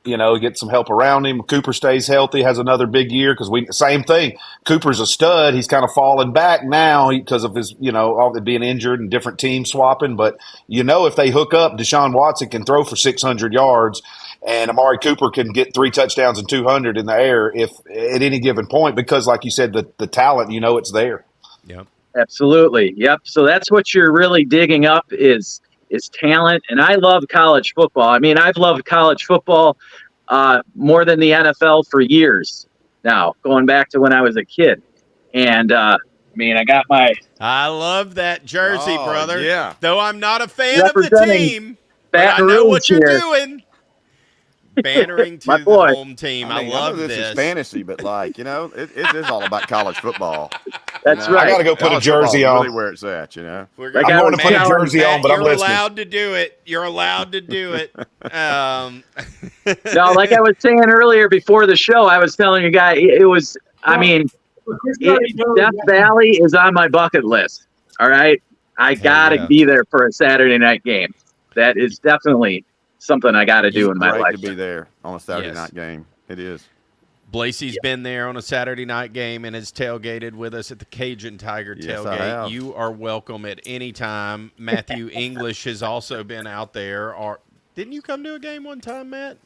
get some help around him. Cooper stays healthy, has another big year because same thing. Cooper's a stud. He's kind of fallen back now because of his, all being injured and different teams swapping. But, if they hook up, Deshaun Watson can throw for 600 yards and Amari Cooper can get 3 touchdowns and 200 in the air if at any given point because, like you said, the talent, it's there. Yep. Absolutely. Yep. So that's what you're really digging up is talent. And I love college football. I mean, I've loved college football more than the NFL for years now, going back to when I was a kid. And I love that jersey, brother. Yeah. Though I'm not a fan of the team, but I know what you're doing. Bannering to the home team. I love this. This is fantasy, but it is all about college football. That's right. I got to go put a jersey on. Really where it's at, I'm going to put a jersey on, but I'm listening. You're allowed to do it. You're allowed to do it. No, like I was saying earlier before the show, I was telling you guys, Death Valley is on my bucket list. All right. I got to be there for a Saturday night game. That is definitely something I got to do in my life. To be there on a Saturday night game. It is. Blasey's been there on a Saturday night game and has tailgated with us at the Cajun Tiger tailgate. You are welcome at any time. Matthew English has also been out there. Didn't you come to a game one time, Matt,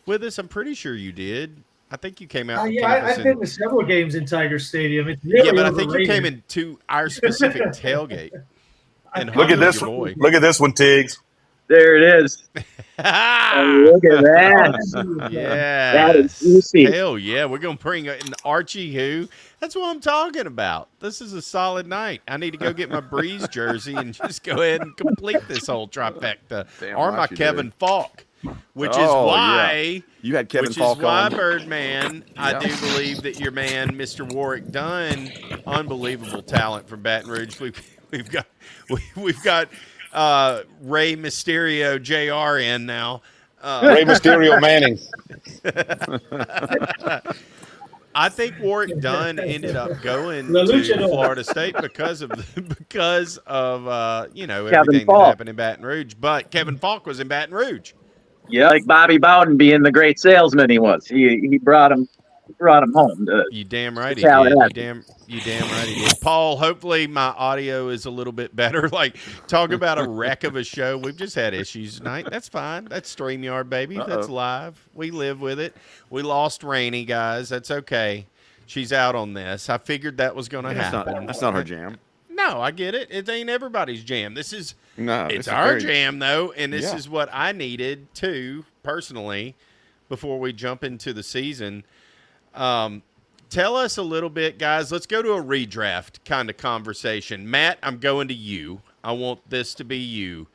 with us? I'm pretty sure you did. I think you came out. I've been to several games in Tiger Stadium. It's really but I think you came into our specific tailgate. Look at this one. Look at this one, Tigs. There it is. Look at that. Yeah. That is juicy. Hell yeah. We're going to bring in Archie who. That's what I'm talking about. This is a solid night. I need to go get my Breeze jersey and just go ahead and complete this whole trifecta. Or my Kevin Falk, which is why you had Kevin Falk on. Which is why, Birdman, I do believe that your man, Mr. Warwick Dunn, unbelievable talent from Baton Rouge. We've got Ray Mysterio Jr. in now. Ray Mysterio Manning. I think Warwick Dunn ended up going to Florida State because of everything that happened in Baton Rouge. But Kevin Falk was in Baton Rouge. Yeah, like Bobby Bowden being the great salesman he was. He brought him home. You damn right he did. You damn right he did. Paul, hopefully my audio is a little bit better. Like, talk about a wreck of a show. We've just had issues tonight. That's fine. That's StreamYard, baby. That's live. We live with it. We lost Rainey, guys. That's okay. She's out on this. I figured that was going to happen. That's not her jam. No, I get it. It ain't everybody's jam. It's it's our jam, though, and this is what I needed, too, personally, before we jump into the season. Tell us a little bit, guys. Let's go to a redraft kind of conversation. Matt, I'm going to you. I want this to be you.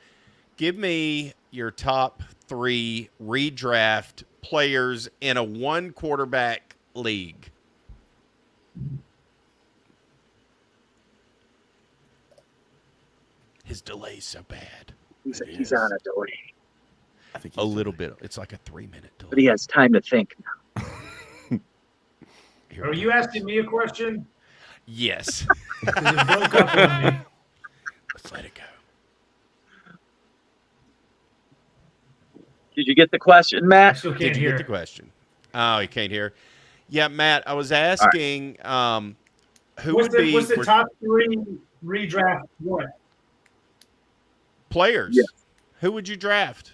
Give me your top 3 redraft players in a 1-quarterback league. His delay's so bad. He's on a delay. I think a little bit. It's like a 3-minute delay. But he has time to think now. Are you asking me a question? Yes. It broke up on me. Let's let it go. Did you get the question, Matt? Did you get the question? Oh, he can't hear. Yeah, Matt, I was asking who would be... What's the top 3 redraft what? Players. Yes. Who would you draft?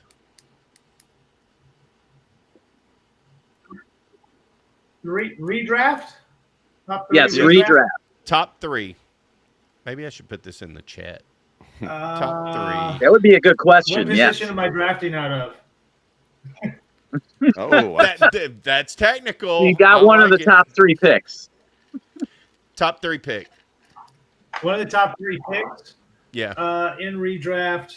Redraft? Yes, redraft. Top 3. Maybe I should put this in the chat. Top 3. That would be a good question. What position am I drafting out of? That's technical. You got one of the top 3 picks. Top 3 pick. One of the top 3 picks? Yeah. In redraft.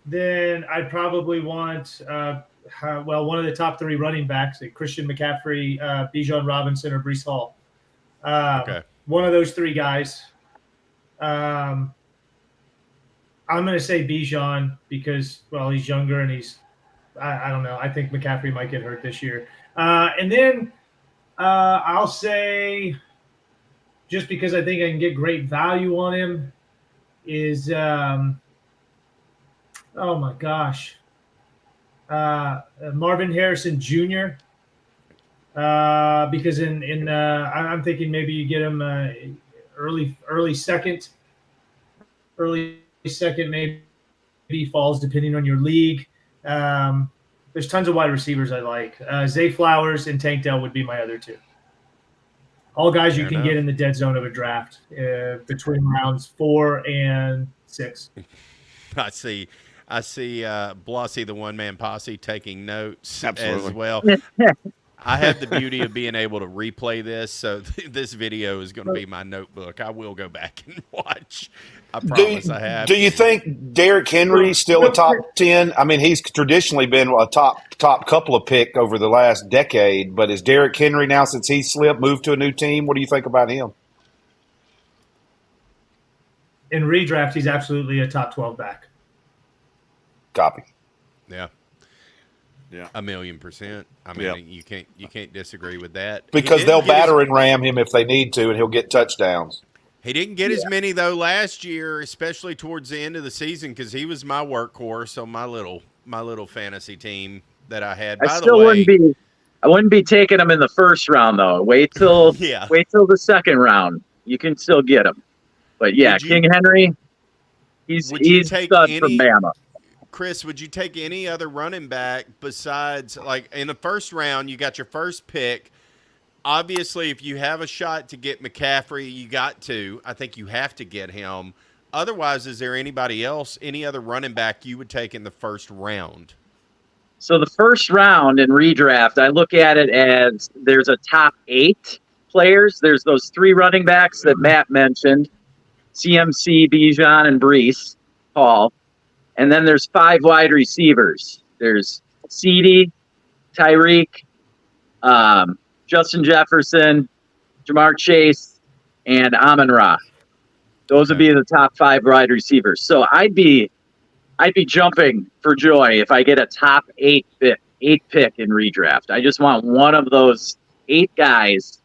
Then I'd probably want one of the top 3 running backs, like Christian McCaffrey, Bijan Robinson, or Breece Hall. Okay. One of those 3 guys. I'm going to say Bijan because, well, he's younger and I don't know. I think McCaffrey might get hurt this year. And then I'll say, just because I think I can get great value on him, is oh my gosh, Marvin Harrison Jr. Because I'm thinking maybe you get him early second, maybe he falls depending on your league. There's tons of wide receivers I like. Zay Flowers and Tank Dell would be my other 2. All guys you can get in the dead zone of a draft between rounds 4 and 6. I see Blossy, the one-man posse, taking notes Absolutely. as well. I have the beauty of being able to replay this, so this video is going to be my notebook. I will go back and watch. I promise I have. Do you think Derrick Henry's still a top 10? I mean, he's traditionally been a top couple of pick over the last decade, but is Derrick Henry now, since he slipped, moved to a new team? What do you think about him? In redraft, he's absolutely a top 12 back. Copy. Yeah. Yeah. 1,000,000%. I mean, you can't disagree with that. Because they'll batter and ram him if they need to, and he'll get touchdowns. He didn't get as many, though, last year, especially towards the end of the season, because he was my workhorse on my little fantasy team that I had. I wouldn't be taking him in the first round, though. Wait till the second round. You can still get him. But yeah, King Henry, he's stud from Bama. Chris, would you take any other running back besides, like, in the first round, you got your first pick. Obviously, if you have a shot to get McCaffrey, you got to. I think you have to get him. Otherwise, is there anybody else, any other running back you would take in the first round? So the first round in redraft, I look at it as there's a top 8 players. There's those 3 running backs that Matt mentioned, CMC, Bijan, and Breece Hall. And then there's 5 wide receivers. There's CeeDee, Tyreek, Justin Jefferson, Jamar Chase, and Amon-Ra. Those would be the top 5 wide receivers. So I'd be jumping for joy if I get a top 8 pick in redraft. I just want one of those 8 guys,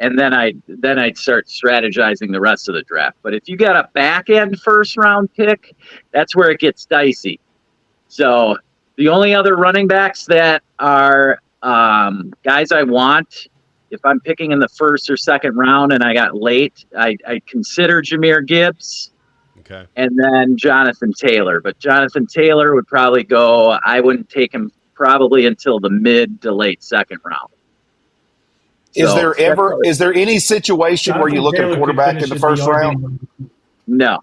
and then I'd start strategizing the rest of the draft. But if you got a back end first round pick, that's where it gets dicey. So the only other running backs that are guys I want, if I'm picking in the first or second round and I got late, I consider Jahmyr Gibbs. Okay. And then Jonathan Taylor. But Jonathan Taylor would probably I wouldn't take him probably until the mid to late second round. Is there any situation where you look at a quarterback in the first round? No,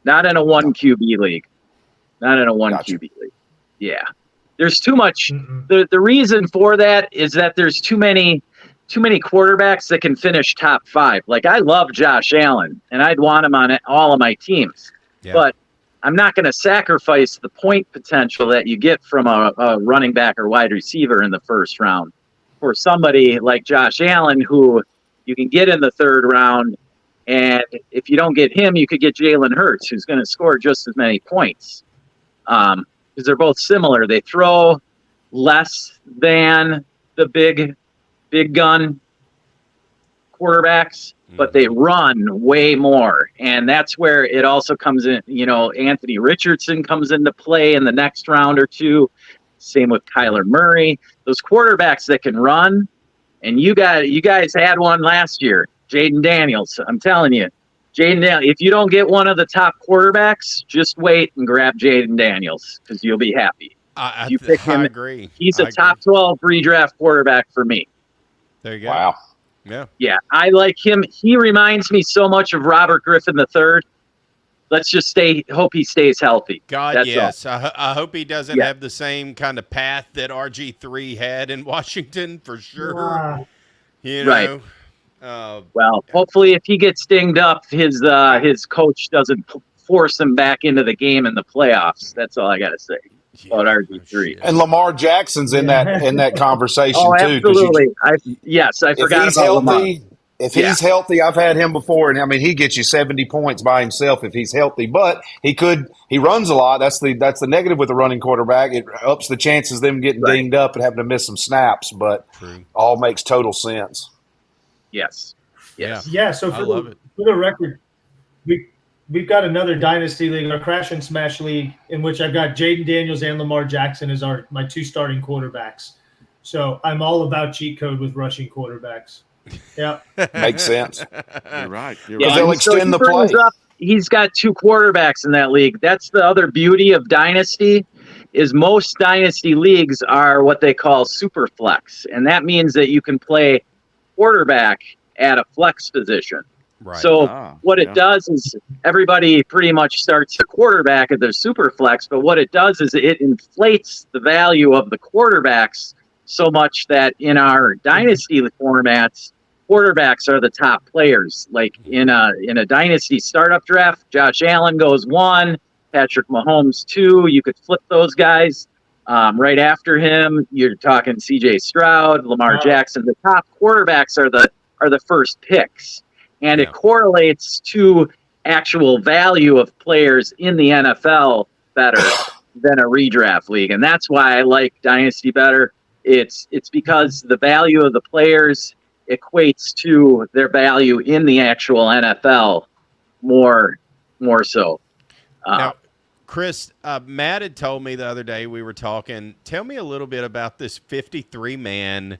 not in a one QB league. Not in a one QB league. Yeah, there's too much. The reason for that is that there's too many quarterbacks that can finish top 5. Like, I love Josh Allen, and I'd want him on all of my teams. Yeah. But I'm not going to sacrifice the point potential that you get from a running back or wide receiver in the first round for somebody like Josh Allen, who you can get in the third round. And if you don't get him, you could get Jalen Hurts, who's going to score just as many points. Because they're both similar. They throw less than the big gun quarterbacks, but they run way more. And that's where it also comes in. Anthony Richardson comes into play in the next round or two. Same with Kyler Murray. Those quarterbacks that can run, and you guys had one last year, Jaden Daniels. I'm telling you, if you don't get one of the top quarterbacks, just wait and grab Jaden Daniels because you'll be happy. You pick him. I agree. He's a top 12 redraft quarterback for me. There you go. Wow. Yeah, I like him. He reminds me so much of Robert Griffin III. Let's just hope he stays healthy. God, yes. I hope he doesn't have the same kind of path that RG3 had in Washington for sure. Wow. Right. Well, hopefully if he gets dinged up, his coach doesn't force him back into the game in the playoffs. That's all I got to say about RG3. And Lamar Jackson's in that conversation too. Absolutely. I forgot about Lamar. If he's healthy, I've had him before, and I mean he gets you 70 points by himself if he's healthy. But he runs a lot. That's the negative with a running quarterback. It ups the chances of them getting dinged up and having to miss some snaps. But all makes total sense. Yes. Yeah. So for the record, we've got another dynasty league, our Crash and Smash league, in which I've got Jaden Daniels and Lamar Jackson as my 2 starting quarterbacks. So I'm all about cheat code with rushing quarterbacks. Yeah, makes sense. You're right. Yeah, they'll extend the play. He's got 2 quarterbacks in that league. That's the other beauty of dynasty. Is most dynasty leagues are what they call super flex, and that means that you can play quarterback at a flex position. Right. So what it does is everybody pretty much starts the quarterback at their super flex, but what it does is it inflates the value of the quarterbacks so much that in our dynasty formats, quarterbacks are the top players. Like in a dynasty startup draft, Josh Allen goes 1, Patrick Mahomes 2. You could flip those guys. Right after him, you're talking C.J. Stroud, Lamar Jackson. The top quarterbacks are the first picks, and it correlates to actual value of players in the NFL better than a redraft league, and that's why I like dynasty better. It's because the value of the players equates to their value in the actual NFL more so. Now, Chris, Matt had told me the other day we were talking. Tell me a little bit about this 53-man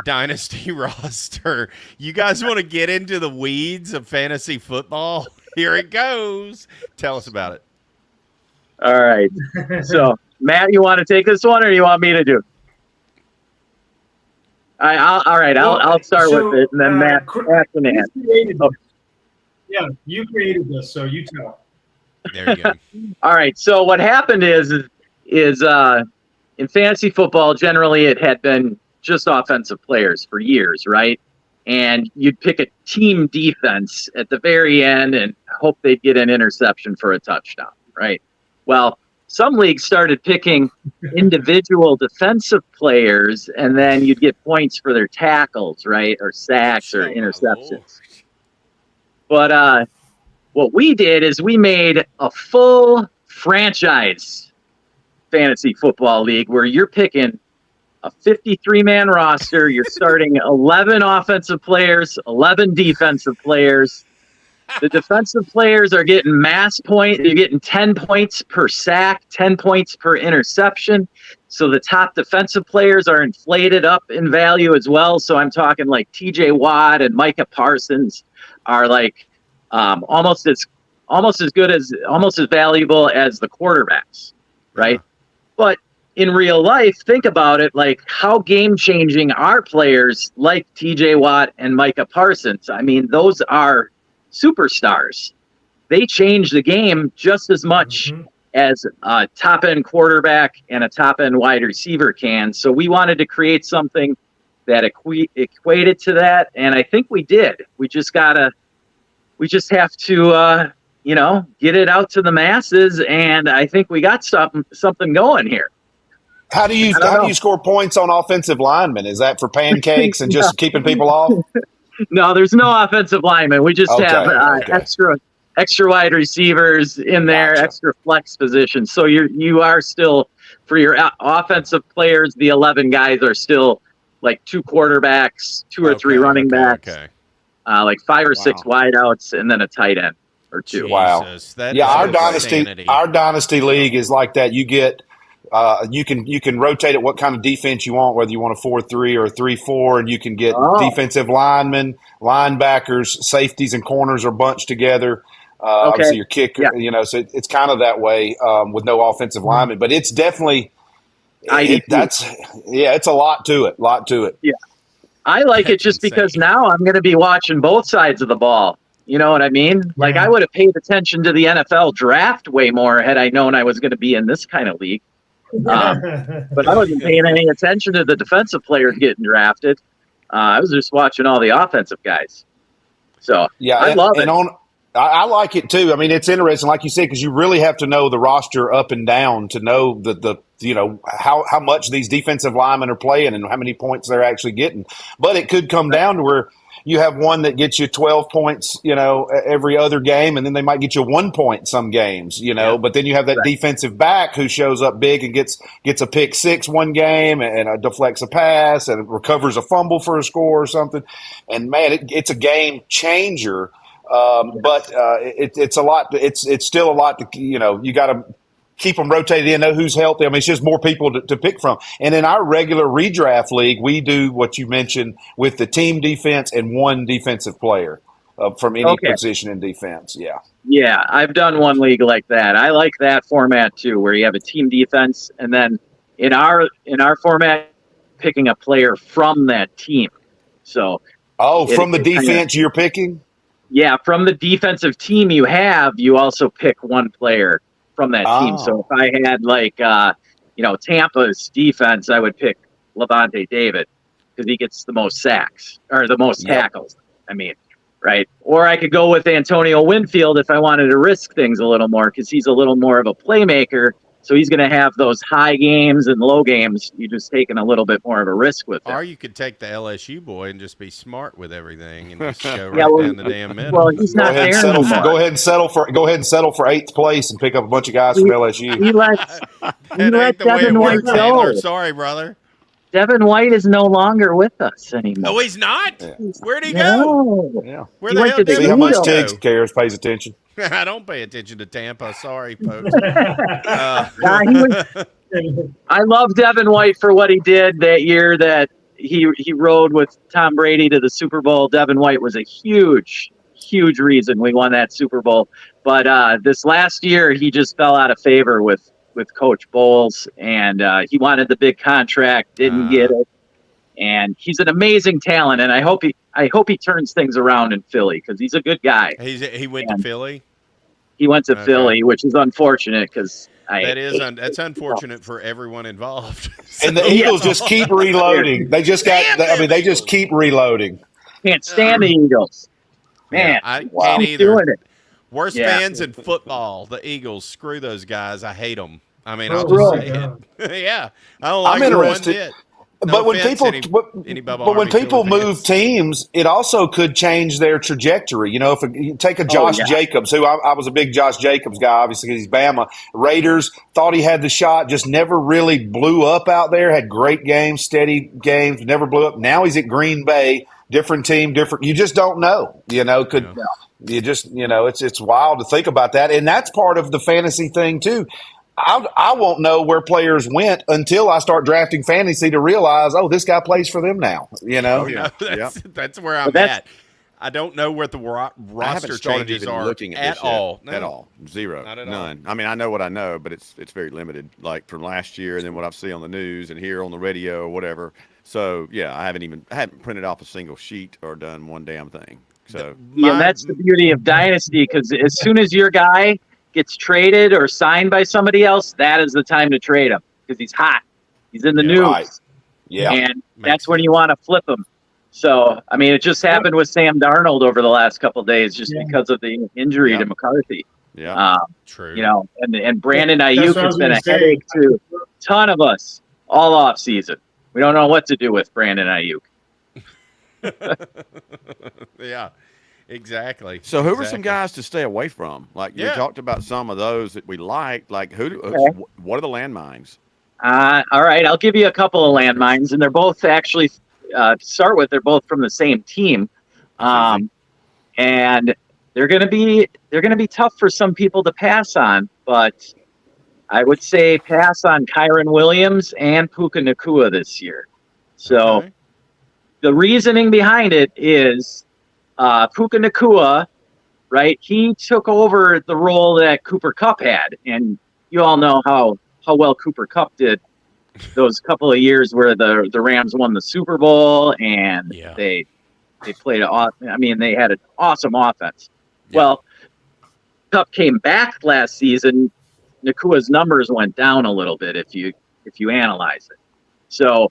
dynasty roster. You guys want to get into the weeds of fantasy football? Here it goes. Tell us about it. All right. So, Matt, you want to take this one, or you want me to do it? I'll start with it, and then Matt can add. Yeah, you created this, so you tell. There you go. All right. So what happened is in fantasy football, generally it had been just offensive players for years, right? And you'd pick a team defense at the very end and hope they'd get an interception for a touchdown, right? Well, some leagues started picking individual defensive players, and then you'd get points for their tackles, right, or sacks or interceptions. But what we did is we made a full franchise fantasy football league where you're picking a 53-man roster. You're starting 11 offensive players, 11 defensive players. The defensive players are getting mass points. You're getting 10 points per sack, 10 points per interception. So the top defensive players are inflated up in value as well. So I'm talking like TJ Watt and Micah Parsons are like almost as valuable as the quarterbacks, right? Yeah. But in real life, think about it, like how game-changing are players like TJ Watt and Micah Parsons. I mean, those are superstars. They change the game just as much as a top-end quarterback and a top-end wide receiver can. So we wanted to create something that equated to that, and I think we did. We just have to, get it out to the masses, and I think we got something going here. How do you score points on offensive linemen? Is that for pancakes and just keeping people off? No, there's no offensive linemen. We just have extra wide receivers in there, extra flex positions. So you are still, for your offensive players, the 11 guys are still like 2 quarterbacks, 2 or 3 running backs, like 5 or 6 wideouts, and then a tight end or 2. Wow. Our dynasty league is like that. You get you can rotate it what kind of defense you want, whether you want a 4-3 or a 3-4, and you can get defensive linemen, linebackers, safeties, and corners are bunched together. Obviously, your kicker, so it's kind of that way with no offensive linemen. But it's definitely it's a lot to it. Yeah, I like it just because now I'm going to be watching both sides of the ball. You know what I mean? Like I would have paid attention to the NFL draft way more had I known I was going to be in this kind of league. But I wasn't paying any attention to the defensive players getting drafted. I was just watching all the offensive guys. So I love it. I like it too. I mean, it's interesting, like you said, because you really have to know the roster up and down to know how much these defensive linemen are playing and how many points they're actually getting. But it could come down to where you have one that gets you 12 points, every other game, and then they might get you 1 point some games, but then you have that defensive back who shows up big and gets a pick 6 one game and deflects a pass and recovers a fumble for a score or something. And man, it's a game changer. But it's a lot. It's still a lot to, you got to keep them rotated in, know who's healthy. I mean, it's just more people to pick from. And in our regular redraft league, we do what you mentioned with the team defense and 1 defensive player from any position in defense. Yeah. Yeah. I've done one league like that. I like that format too, where you have a team defense and then in our format, picking a player from that team. So. From the defense you're picking? Yeah. From the defensive team you have, you also pick 1 player from that team. So if I had Tampa's defense, I would pick Levante David because he gets the most sacks or the most tackles. I mean, right? Or I could go with Antonio Winfield if I wanted to risk things a little more because he's a little more of a playmaker. So he's going to have those high games and low games. You're just taking a little bit more of a risk with it. Or you could take the LSU boy and just be smart with everything and just go down the damn middle. Well, he's not there anymore. Go ahead and settle for 8th place and pick up a bunch of guys from LSU. He let Devin White go. Sorry, brother. Devin White is no longer with us anymore. Oh, he's not? Yeah. Where'd he go? Yeah. Where the hell did See how much Tigs cares, pays attention. I don't pay attention to Tampa. Sorry, folks. I love Devin White for what he did that year that he rode with Tom Brady to the Super Bowl. Devin White was a huge reason we won that Super Bowl. But this last year, he just fell out of favor with Coach Bowles, and he wanted the big contract, didn't get it. And he's an amazing talent, and I hope he turns things around in Philly because he's a good guy. He went to Philly? He went to Philly, which is unfortunate because that's unfortunate for everyone involved. And the Eagles just keep reloading. They just they just keep reloading. Can't stand the Eagles. Man, I can't either. Doing it. Worst fans in football, the Eagles. Screw those guys. I hate them. I mean, I'll just say it. Yeah, I don't like I'm interested. But when people move teams, it also could change their trajectory. If you take a Josh Jacobs, who I was a big Josh Jacobs guy, obviously because he's Bama. Raiders thought he had the shot, just never really blew up out there. Had great games, steady games, never blew up. Now he's at Green Bay, different team, different. You just don't know. You just it's wild to think about that, and that's part of the fantasy thing too. I won't know where players went until I start drafting fantasy to realize, this guy plays for them now. That's where I'm at. I don't know what the I haven't roster started changes even are looking at at this yet. all. At all. Zero. Not at None. I mean, I know what I know, but it's very limited. Like from last year, and then what I've seen on the news and here on the radio or whatever. So yeah, I haven't printed off a single sheet or done one damn thing. So that's the beauty of Dynasty, because as soon as your guy gets traded or signed by somebody else, that is the time to trade him because he's hot. He's in the news. Right. Yeah. And that's when you want to flip him. So, I mean, it just happened with Sam Darnold over the last couple of days just because of the injury to McCarthy. Yeah, true. You know, and Brandon That's Ayuk what I has was been gonna a say. headache to a ton of us all off season. We don't know what to do with Brandon Ayuk. Yeah, exactly. So who are some guys to stay away from? Like you talked about some of those that we liked. Like what are the landmines? All right, I'll give you a couple of landmines, and they're both actually to start with. They're both from the same team, and they're gonna be tough for some people to pass on. But I would say pass on Kyron Williams and Puka Nacua this year. So the reasoning behind it is Puka Nacua, right? He took over the role that Cooper Kupp had, and you all know how well Cooper Kupp did those couple of years where the Rams won the Super Bowl and they played they had an awesome offense. Well, Kupp came back last season. Nakua's numbers went down a little bit if you analyze it. So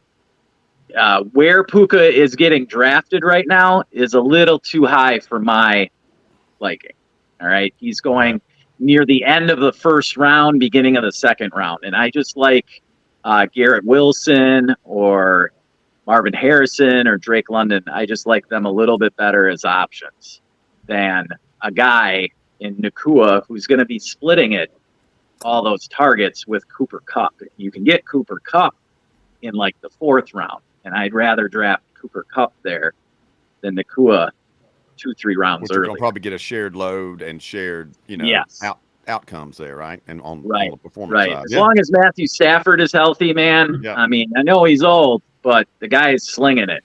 where Puka is getting drafted right now is a little too high for my liking. All right, he's going near the end of the first round, beginning of the second round. And I just like Garrett Wilson or Marvin Harrison or Drake London. I just like them a little bit better as options than a guy in Nacua who's going to be splitting it, all those targets with Cooper Kupp. You can get Cooper Kupp in like the fourth round, and I'd rather draft Cooper Kupp there than Nacua 2-3 rounds You're early. gonna probably get a shared load and shared, outcomes there, right? And on the performance side. As long as Matthew Stafford is healthy, man. Yeah. I mean, I know he's old, but the guy is slinging it.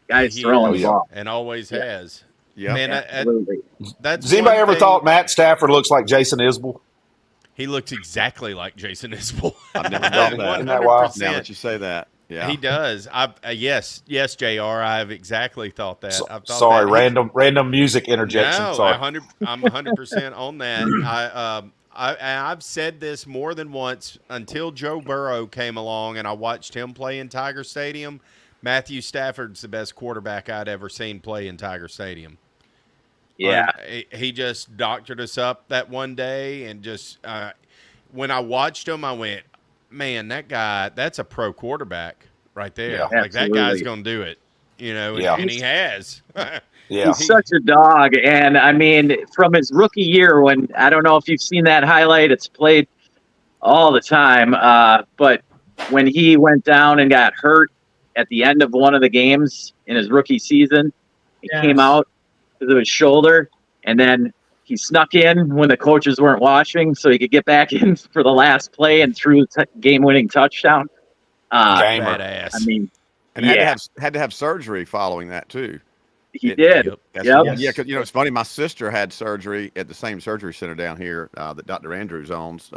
Guy's throwing the ball. And always has. Yeah. Man, absolutely. Has anybody ever thought Matt Stafford looks like Jason Isbell? He looks exactly like Jason Isbell. I've never thought that. Isn't that wild? Now that you say that. Yeah. He does. Yes, JR. I've exactly thought that. I've thought Sorry, that. random music interjection. No, Sorry. I'm 100% on that. I've said this more than once until Joe Burrow came along and I watched him play in Tiger Stadium. Matthew Stafford's the best quarterback I'd ever seen play in Tiger Stadium. Yeah. He just doctored us up that one day, and just when I watched him, I went, man, that's a pro quarterback right there. Yeah, like that guy's going to do it, and he has. Yeah. He's such a dog. And I mean, from his rookie year, when I don't know if you've seen that highlight, it's played all the time. But when he went down and got hurt at the end of one of the games in his rookie season, he came out because of his shoulder, and then he snuck in when the coaches weren't watching so he could get back in for the last play and threw the game-winning touchdown. Badass. I mean, and had to have surgery following that too. He did. Yeah, because it's funny. My sister had surgery at the same surgery center down here that Dr. Andrews owns,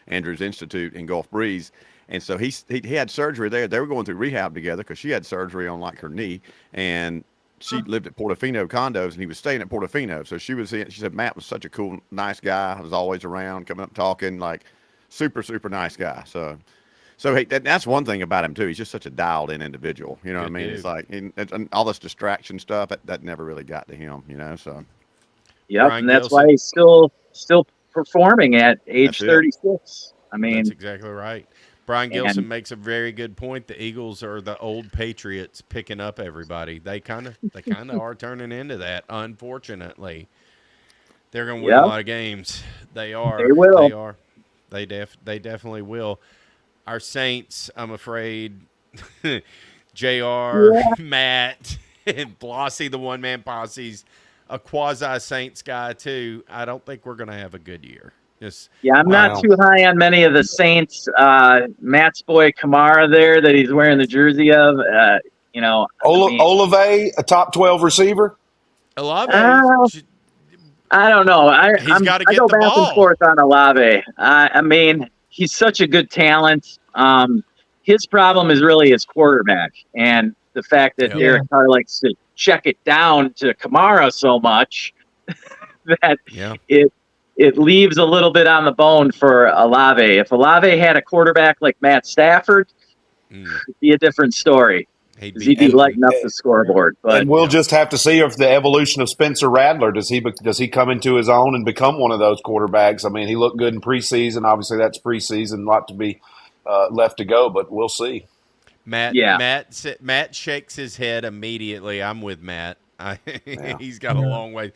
Andrews Institute in Gulf Breeze, and so he had surgery there. They were going through rehab together because she had surgery on like her knee, and she lived at Portofino condos, and he was staying at Portofino. So she said Matt was such a cool, nice guy. Was always around, coming up, talking, like super, super nice guy. So hey, that's one thing about him too. He's just such a dialed-in individual. You know what I mean? It's like and all this distraction stuff that never really got to him. So. Yep, and that's why he's still performing at age 36. I mean, that's exactly right. Brian Gilson makes a very good point. The Eagles are the old Patriots picking up everybody. They kind of are turning into that. Unfortunately, they're going to win a lot of games. They are. They will. They are. They definitely will. Our Saints, I'm afraid, JR, Matt, and Blossy, the one-man posse's a quasi-Saints guy, too. I don't think we're going to have a good year. I'm not too high on many of the Saints. Matt's boy Kamara there that he's wearing the jersey of, Olave, a top 12 receiver? Olave. I don't know. I got to I get go the back ball. and forth on Olave. I mean, he's such a good talent. His problem is really his quarterback, and the fact that Derek Carr likes to check it down to Kamara so much that it leaves a little bit on the bone for Olave. If Olave had a quarterback like Matt Stafford, it'd be a different story. He'd be lighting up the scoreboard. But and we'll just have to see if the evolution of Spencer Rattler, does he come into his own and become one of those quarterbacks? I mean, he looked good in preseason. Obviously, that's preseason, a lot to be left to go, but we'll see. Matt shakes his head immediately. I'm with Matt. He's got a long way.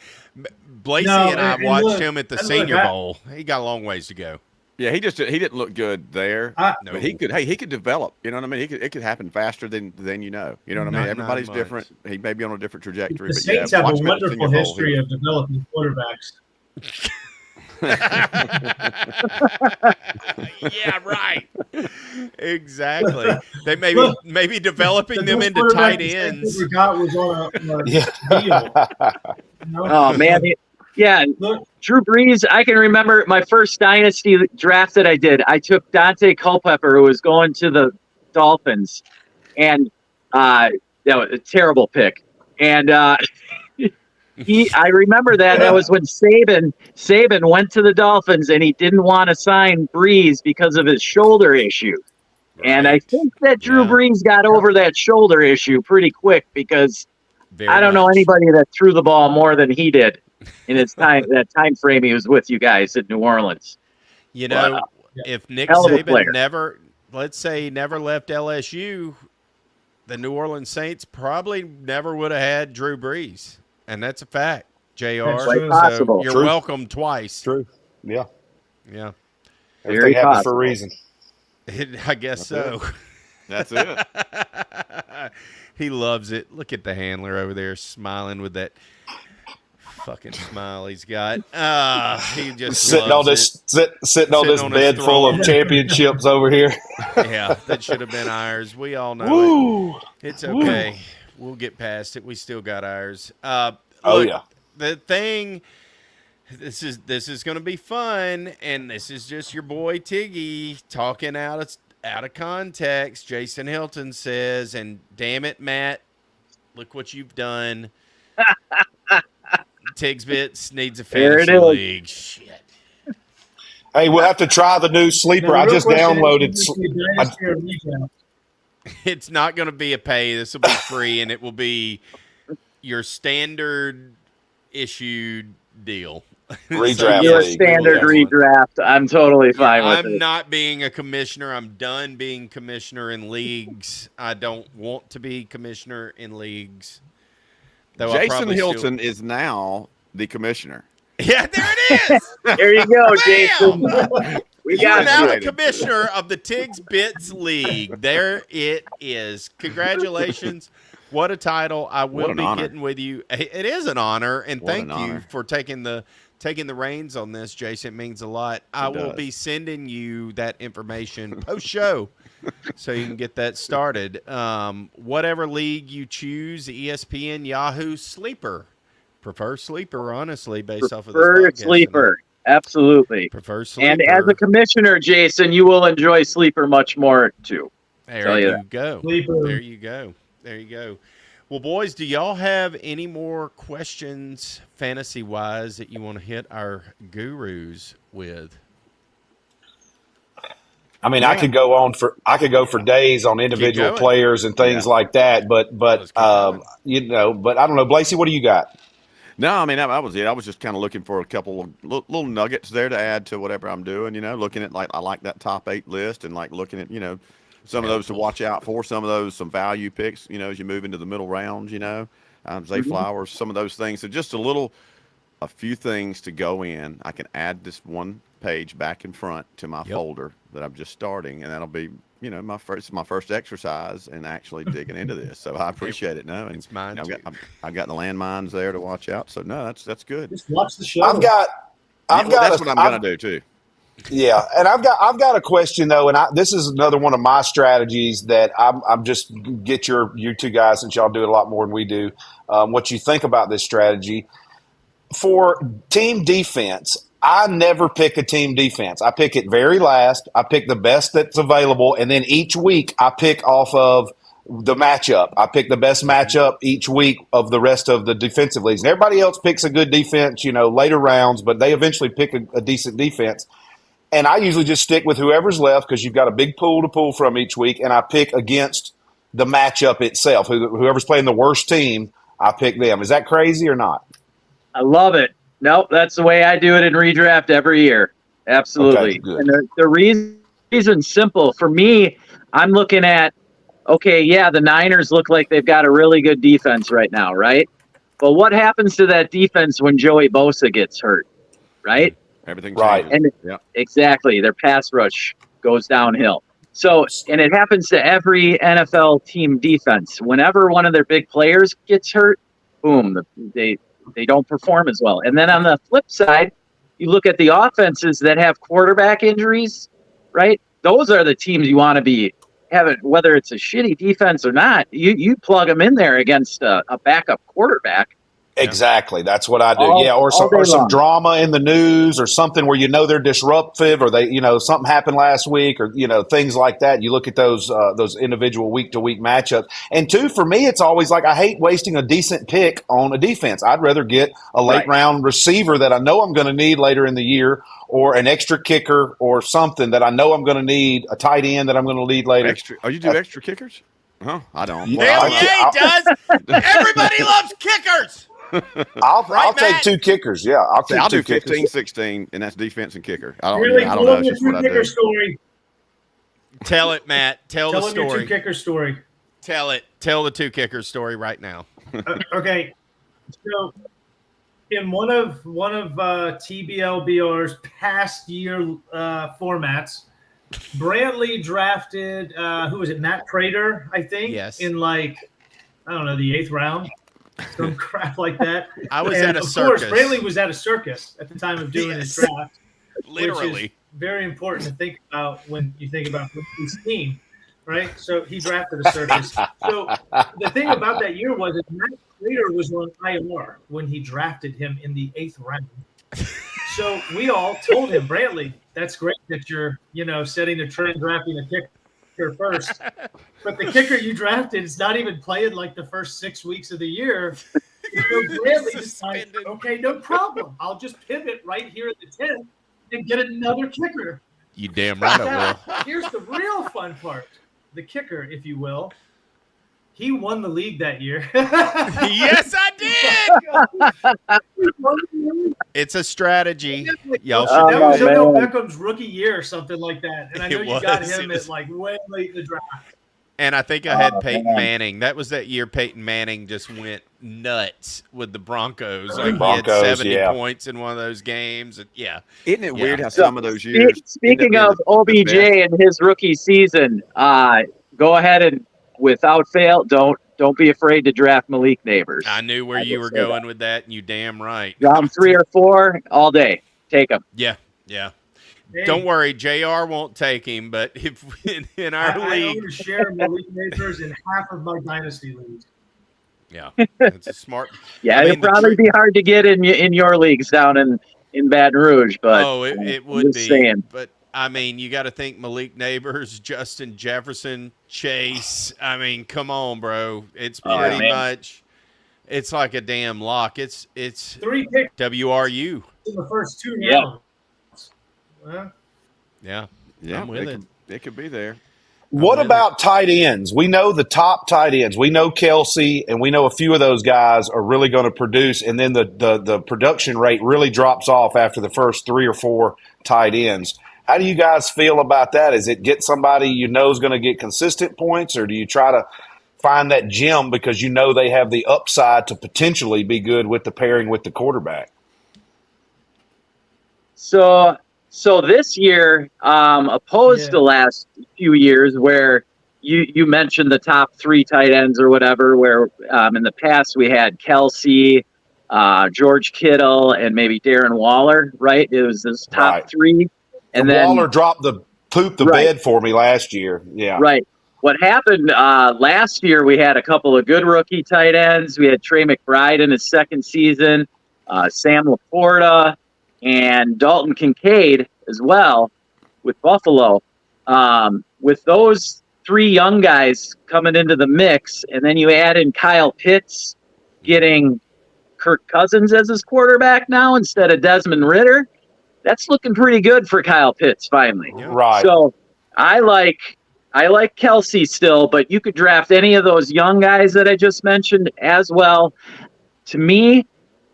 Blasey and I watched him at the Senior Bowl. He got a long ways to go. Yeah, he didn't look good there. But he could develop. You know what I mean? It could happen faster than you know. You know what I mean? Everybody's different. He may be on a different trajectory. The Saints have a wonderful history of developing quarterbacks. Yeah, right. Exactly. They maybe developing them into tight ends. We got was on a deal. Oh man, Drew Brees. I can remember my first dynasty draft that I did. I took Dante Culpepper, who was going to the Dolphins, and that was a terrible pick. And I remember that was when Saban went to the Dolphins, and he didn't want to sign Brees because of his shoulder issue. Right. And I think that Drew Brees got over that shoulder issue pretty quick because I don't know anybody that threw the ball more than he did in his that time frame he was with you guys at New Orleans. You know, if Nick Saban never left LSU, the New Orleans Saints probably never would have had Drew Brees. And that's a fact, JR. Possible. So you're welcome twice. True. Yeah. Yeah. Everything happens for a reason. I guess so. That's it. He loves it. Look at the handler over there smiling with that fucking smile he's got. He just sitting on this bed full of championships over here. Yeah, that should have been ours. We all know it. It's okay. We'll get past it. We still got ours. The thing. This is going to be fun, and this is just your boy Tiggy talking out of context. Jason Hilton says, and damn it, Matt, look what you've done. Tigs Bits needs a fantasy league. Shit. Hey, we'll have to try the new sleeper. I just downloaded. It's not going to be a pay. This will be free, and it will be your standard issued deal. Redraft. Your standard redraft. I'm totally fine with it. I'm not being a commissioner. I'm done being commissioner in leagues. I don't want to be commissioner in leagues. Jason Hilton is now the commissioner. Yeah, there it is. There you go, Jason. You're now the commissioner of the Tigs Bits League. There it is. Congratulations. What a title. I will be getting with you. It is an honor, and thank you for taking the reins on this, Jason. It means a lot. I will be sending you that information post-show so you can get that started. Whatever league you choose, ESPN, Yahoo, Sleeper. Prefer Sleeper, honestly, based off of this podcast. Prefer Sleeper. Absolutely. Prefer Sleeper. And as a commissioner, Jason, you will enjoy Sleeper much more, too. There you go. There you go. There you go. Well, boys, do y'all have any more questions fantasy-wise that you want to hit our gurus with? I mean, I could go for days on individual players and things like that, but I don't know, Blasey, what do you got? No, I mean, that was it. I was just kind of looking for a couple of little nuggets there to add to whatever I'm doing, looking at I like that top 8 list and looking at, some of those to watch out for, some of those, some value picks, as you move into the middle rounds, Zay Flowers, some of those things. So just a few things to go in. I can add this one page back in front to my folder that I'm just starting, and that'll be, my first exercise and actually digging into this. So I appreciate it. No, and it's mine. I've got the landmines there to watch out. So no, that's good. Just watch the show. That's what I'm gonna do too. Yeah, and I've got a question though, and this is another one of my strategies that I'm just get you two guys, since y'all do it a lot more than we do. what you think about this strategy. For team defense, I never pick a team defense. I pick it very last. I pick the best that's available, and then each week I pick off of the matchup. I pick the best matchup each week of the rest of the defensive leagues. And everybody else picks a good defense, later rounds, but they eventually pick a decent defense. And I usually just stick with whoever's left because you've got a big pool to pull from each week, and I pick against the matchup itself. Whoever's playing the worst team, I pick them. Is that crazy or not? I love it. Nope, that's the way I do it in redraft every year. Absolutely. Okay, and the reason's simple. For me, I'm looking at, okay, yeah, the Niners look like they've got a really good defense right now, right? But what happens to that defense when Joey Bosa gets hurt, right? Everything right. changes. And exactly, their pass rush goes downhill. So, and it happens to every NFL team defense. Whenever one of their big players gets hurt, boom, they don't perform as well. And then on the flip side, you look at the offenses that have quarterback injuries, right? Those are the teams you want to be having, whether it's a shitty defense or not. You plug them in there against a backup quarterback. Exactly. That's what I do. Or some drama in the news or something where they're disruptive or they something happened last week or things like that. You look at those individual week to week matchups. And two, for me, it's always like I hate wasting a decent pick on a defense. I'd rather get a late round receiver that I know I'm going to need later in the year, or an extra kicker or something that I know I'm going to need, a tight end that I'm going to need later. You do extra kickers? Huh? I don't. Hell yeah, he does. Everybody loves kickers. I'll take two kickers. Yeah, I'll do two 15, kickers. 16, and that's defense and kicker. I don't Really, know. It's just what I do. Story. Tell it, Matt. Tell the Tell story. Your two kicker story. Tell it. Tell the two kickers story right now. Okay, so in one of TBLBR's past year formats, Brantley drafted who was it? Matt Prater, I think. Yes. In the 8th round. Some crap like that. I was at a circus. Of course, Brantley was at a circus at the time of doing his draft. Literally. Which is very important to think about when you think about his team, right? So he drafted a circus. So the thing about that year was that Matt Prater was on IR when he drafted him in the 8th round. So we all told him, Brantley, that's great that you're, setting the trend drafting a kicker first. But the kicker you drafted is not even playing like the first 6 weeks of the year. So Brantley decided, okay, no problem. I'll just pivot right here at the 10th and get another kicker. You damn right I will. Here's the real fun part. The kicker, if you will. He won the league that year. Yes, I did. It's a strategy. Y'all should that was Odell Beckham's rookie year or something like that. And I know you got him at way late in the draft. And I think I had Peyton Manning. That was that year Peyton Manning just went nuts with the Broncos. Like he had 70 points in one of those games. And Isn't it weird how some of those years? Speaking of OBJ and his rookie season, go ahead and without fail, don't be afraid to draft Malik Neighbors. I knew where you were going with that, and you damn right. Round 3 or 4 all day. Take him. Yeah. Hey. Don't worry, JR won't take him, but if in our league. I own a share of Malik Neighbors in half of my dynasty leagues. Yeah, it's a smart. It'll probably be hard to get in your leagues down in Baton Rouge, but it would be. Saying. But I mean, you got to think Malik Neighbors, Justin Jefferson, Chase. I mean, come on, bro. It's pretty much. It's like a damn lock. It's 3 picks WRU in the first 2 rounds. Yeah, I'm with it. It could be there. What about tight ends? We know the top tight ends. We know Kelsey, and we know a few of those guys are really going to produce, and then the production rate really drops off after the first 3 or 4 tight ends. How do you guys feel about that? Is it get somebody you know is going to get consistent points, or do you try to find that gem because you know they have the upside to potentially be good with the pairing with the quarterback? So this year, opposed to last few years where you mentioned the top 3 tight ends or whatever, where in the past we had Kelsey, George Kittle, and maybe Darren Waller, right? It was this top 3. And then Waller dropped the bed for me last year. Yeah. Right. what happened last year, we had a couple of good rookie tight ends. We had Trey McBride in his second season, Sam Laporta, and Dalton Kincaid as well with Buffalo. With those 3 young guys coming into the mix, and then you add in Kyle Pitts getting Kirk Cousins as his quarterback now instead of Desmond Ridder, that's looking pretty good for Kyle Pitts finally. Right. So I like Kelsey still, but you could draft any of those young guys that I just mentioned as well. To me,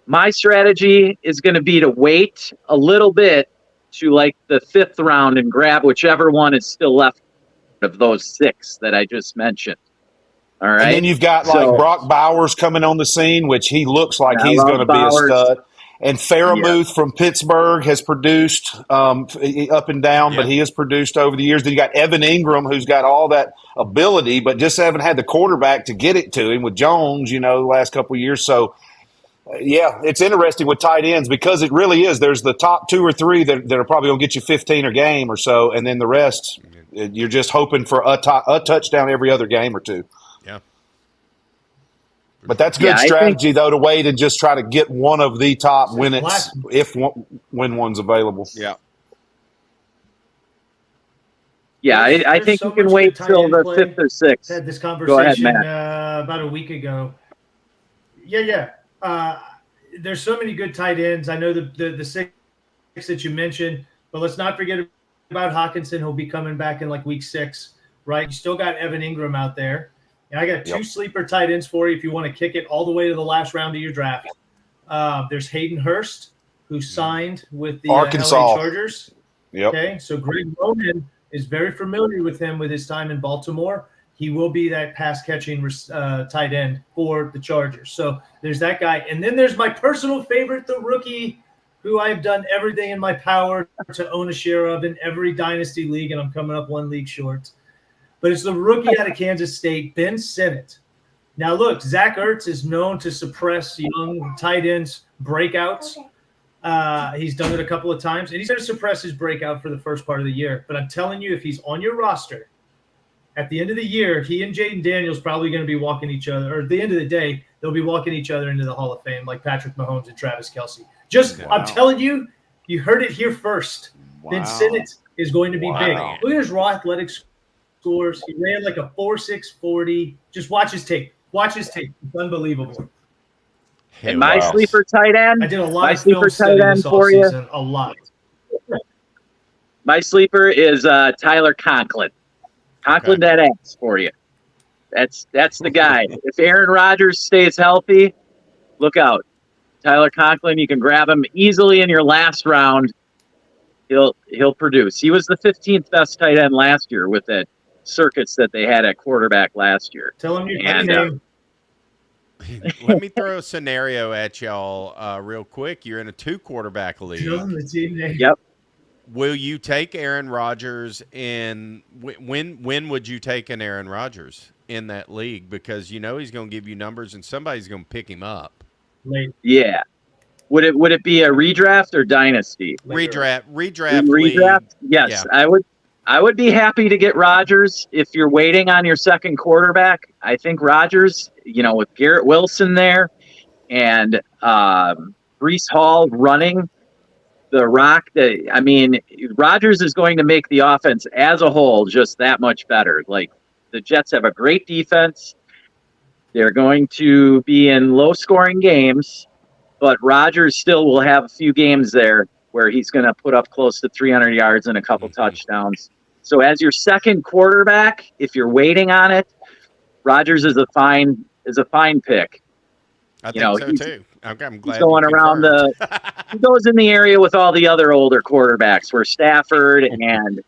my strategy is going to be to wait a little bit to like the 5th round and grab whichever one is still left of those 6 that I just mentioned. All right. And then you've got like Brock Bowers coming on the scene, which he looks like he's going to be a stud. And Fairmouth from Pittsburgh has produced up and down, but he has produced over the years. Then you got Evan Ingram, who's got all that ability, but just haven't had the quarterback to get it to him with Jones, the last couple of years. So, yeah, it's interesting with tight ends because it really is. There's the top 2 or 3 that are probably going to get you 15 a game or so, and then the rest, you're just hoping for a touchdown every other game or 2. Yeah. But that's good strategy, though, to wait and just try to get one of the top when one's available. Yeah. Yeah, I think you can wait till the 5th or 6th. Had this conversation Go ahead, Matt. About a week ago. Yeah. There's so many good tight ends. I know the 6 that you mentioned, but let's not forget about Hawkinson. He'll be coming back in like week 6, right? You still got Evan Ingram out there. And I got 2 sleeper tight ends for you if you want to kick it all the way to the last round of your draft. There's Hayden Hurst, who signed with the Arkansas LA Chargers. Yep. Okay, so Greg Roman is very familiar with him with his time in Baltimore. He will be that pass-catching tight end for the Chargers. So there's that guy. And then there's my personal favorite, the rookie, who I've done everything in my power to own a share of in every dynasty league, and I'm coming up 1 league short. But it's the rookie out of Kansas State, Ben Sinnott. Now, look, Zach Ertz is known to suppress young tight ends' breakouts. He's done it a couple of times, and he's going to suppress his breakout for the first part of the year. But I'm telling you, if he's on your roster, at the end of the year, he and Jaden Daniels probably going to be walking each other, or at the end of the day, they'll be walking each other into the Hall of Fame like Patrick Mahomes and Travis Kelce. I'm telling you, you heard it here first. Ben Sinnott is going to be big. Look at his raw athletic scores. He ran like a 4.6 40. Just watch his tape. It's unbelievable. And my sleeper tight end. I did a lot of sleeper tight end for you. A lot. My sleeper is Tyler Conklin. Conklin that ass for you. That's the guy. If Aaron Rodgers stays healthy, look out. Tyler Conklin, you can grab him easily in your last round. He'll produce. He was the 15th best tight end last year with that circuits that they had at quarterback last year. Tell him your name. Let me throw a scenario at y'all real quick. You're in a 2-quarterback league. Yep. Will you take Aaron Rodgers in? When would you take an Aaron Rodgers in that league? Because you know he's going to give you numbers, and somebody's going to pick him up. Yeah. Would it be a redraft or dynasty? Redraft. League. Yes, yeah. I would be happy to get Rodgers if you're waiting on your second quarterback. I think Rodgers, with Garrett Wilson there and Breece Hall running the rock, Rodgers is going to make the offense as a whole just that much better. Like, the Jets have a great defense. They're going to be in low-scoring games, but Rodgers still will have a few games there where he's going to put up close to 300 yards and a couple touchdowns. So as your second quarterback, if you're waiting on it, Rodgers is a fine pick. I think so too. I'm glad he's going around he goes in the area with all the other older quarterbacks where Stafford and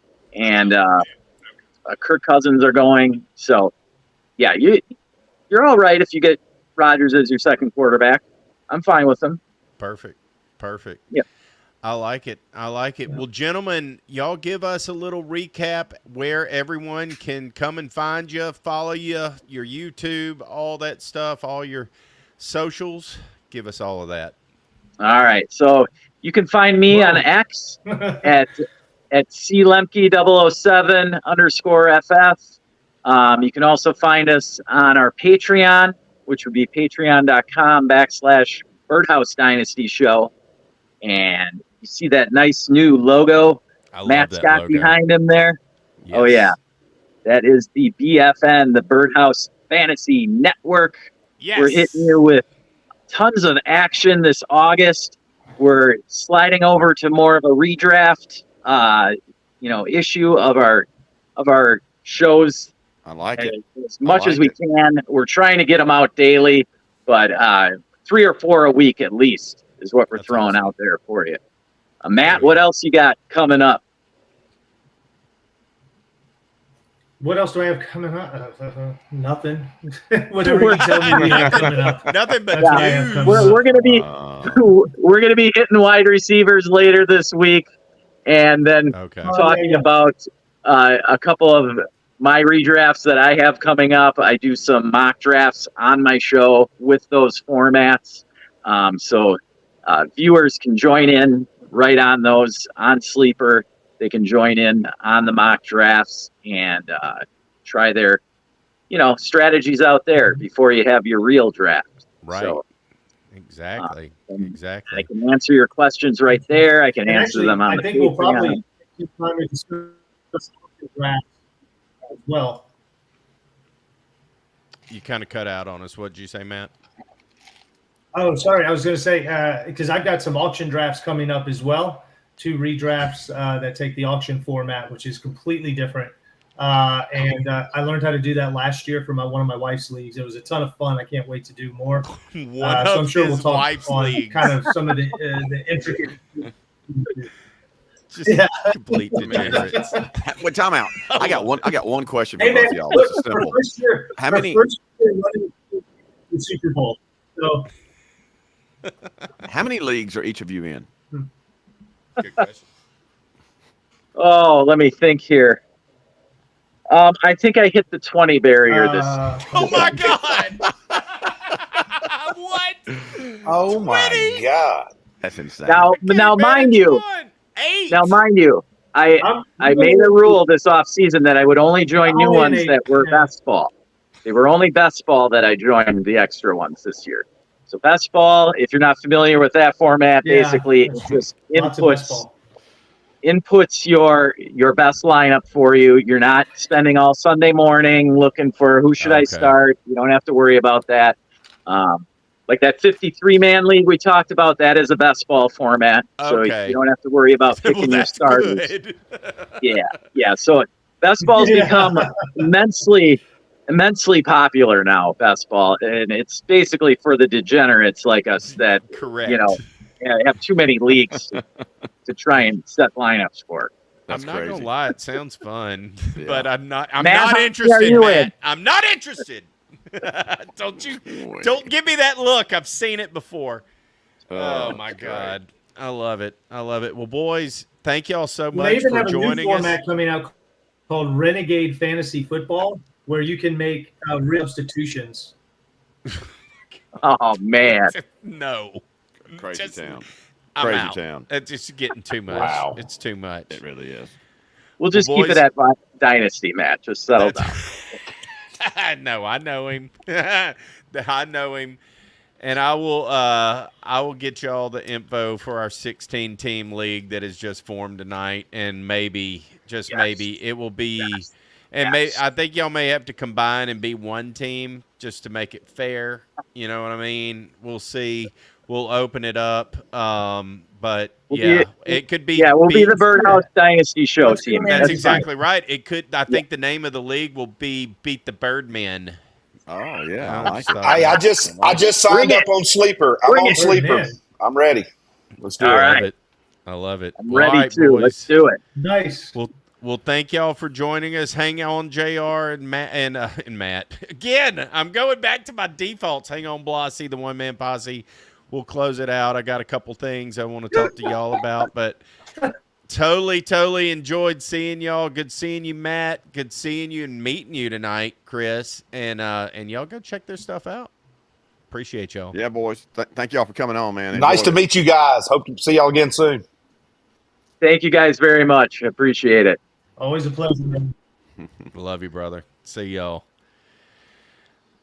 Kirk Cousins are going. So yeah, you're all right if you get Rodgers as your second quarterback. I'm fine with him. Perfect. Yeah. I like it. Well, gentlemen, y'all give us a little recap where everyone can come and find you, follow you, your YouTube, all that stuff, all your socials. Give us all of that. All right. So you can find me on X at CLemke007_FF. You can also find us on our Patreon, which would be patreon.com/Birdhouse Dynasty Show. And you see that nice new logo Matt's got behind him there? Yes. Oh, yeah. That is the BFN, the Birdhouse Fantasy Network. Yes. We're hitting you with tons of action this August. We're sliding over to more of a redraft, issue of our shows. I like it. As much as we can. We're trying to get them out daily, but 3 or 4 a week at least is what we're throwing out there for you. Matt, what else you got coming up? What else do I have coming up? Nothing. Whatever you tell me we have coming up. Nothing but news. We're gonna be hitting wide receivers later this week, and then talking about a couple of my redrafts that I have coming up. I do some mock drafts on my show with those formats, so viewers can join in right on those on Sleeper. They can join in on the mock drafts and try their, strategies out there before you have your real draft. Right. So, Exactly. I can answer your questions right there. I can answer them on the I think we'll probably discuss the draft as well. You kind of cut out on us. What did you say, Matt? Oh, sorry. I was going to say, because I've got some auction drafts coming up as well. 2 redrafts that take the auction format, which is completely different. And I learned how to do that last year for one of my wife's leagues. It was a ton of fun. I can't wait to do more. So I'm sure we'll talk on kind of some of the intricate. Just complete degenerates. Well, time out. I got one question for both of y'all. This is simple. How many? First year running the Super Bowl. So. How many leagues are each of you in? Good question. Oh, let me think here. I think I hit the 20 barrier this. Oh my God! What? Oh my God! That's insane. Now, mind you, I made a rule this off season that I would only join new ones that were best ball. They were only best ball that I joined the extra ones this year. So best ball, if you're not familiar with that format, basically it just inputs your best lineup for you. You're not spending all Sunday morning looking for who should I start. You don't have to worry about that. Like that 53-man league we talked about, that is a best ball format. So you don't have to worry about picking your starters. Yeah. So best ball's become immensely popular now, best ball, and it's basically for the degenerates like us that have too many leagues to try and set lineups for. I'm not gonna lie, it sounds fun, but I'm not interested, Matt. I'm not interested. Don't give me that look. I've seen it before. Oh my God. I love it. Well, boys, thank y'all so much for joining us. They even have a new format coming out called Renegade Fantasy Football, where you can make real substitutions. Oh man, no, crazy town. It's just getting too much. Wow, it's too much. It really is. We'll just keep it at Dynasty, Matt. Just settle down. No, I know him. I know him, and I will get y'all the info for our 16-team league that is just formed tonight, and maybe it will be. Yes. And I think y'all may have to combine and be one team just to make it fair. You know what I mean? We'll see. We'll open it up. But it could be. Yeah, we'll be the Birdhouse Dynasty Show team. That's exactly right. It could. I think the name of the league will be Beat the Birdmen. Oh yeah, I like that. Hey, I just signed up on Sleeper. I'm on Sleeper. I'm ready. Let's do it. I love it. I'm ready too. Boys. Let's do it. Nice. Well, thank y'all for joining us. Hang on, JR and Matt and Matt. Again, I'm going back to my defaults. Hang on, Blassie, the one-man posse. We'll close it out. I got a couple things I want to talk to y'all about, but totally enjoyed seeing y'all. Good seeing you, Matt. Good seeing you and meeting you tonight, Chris. And y'all go check their stuff out. Appreciate y'all. Yeah, boys. Thank y'all for coming on, man. Nice to meet you guys. Hope to see y'all again soon. Thank you guys very much. Appreciate it. Always a pleasure, man. Love you, brother. See y'all.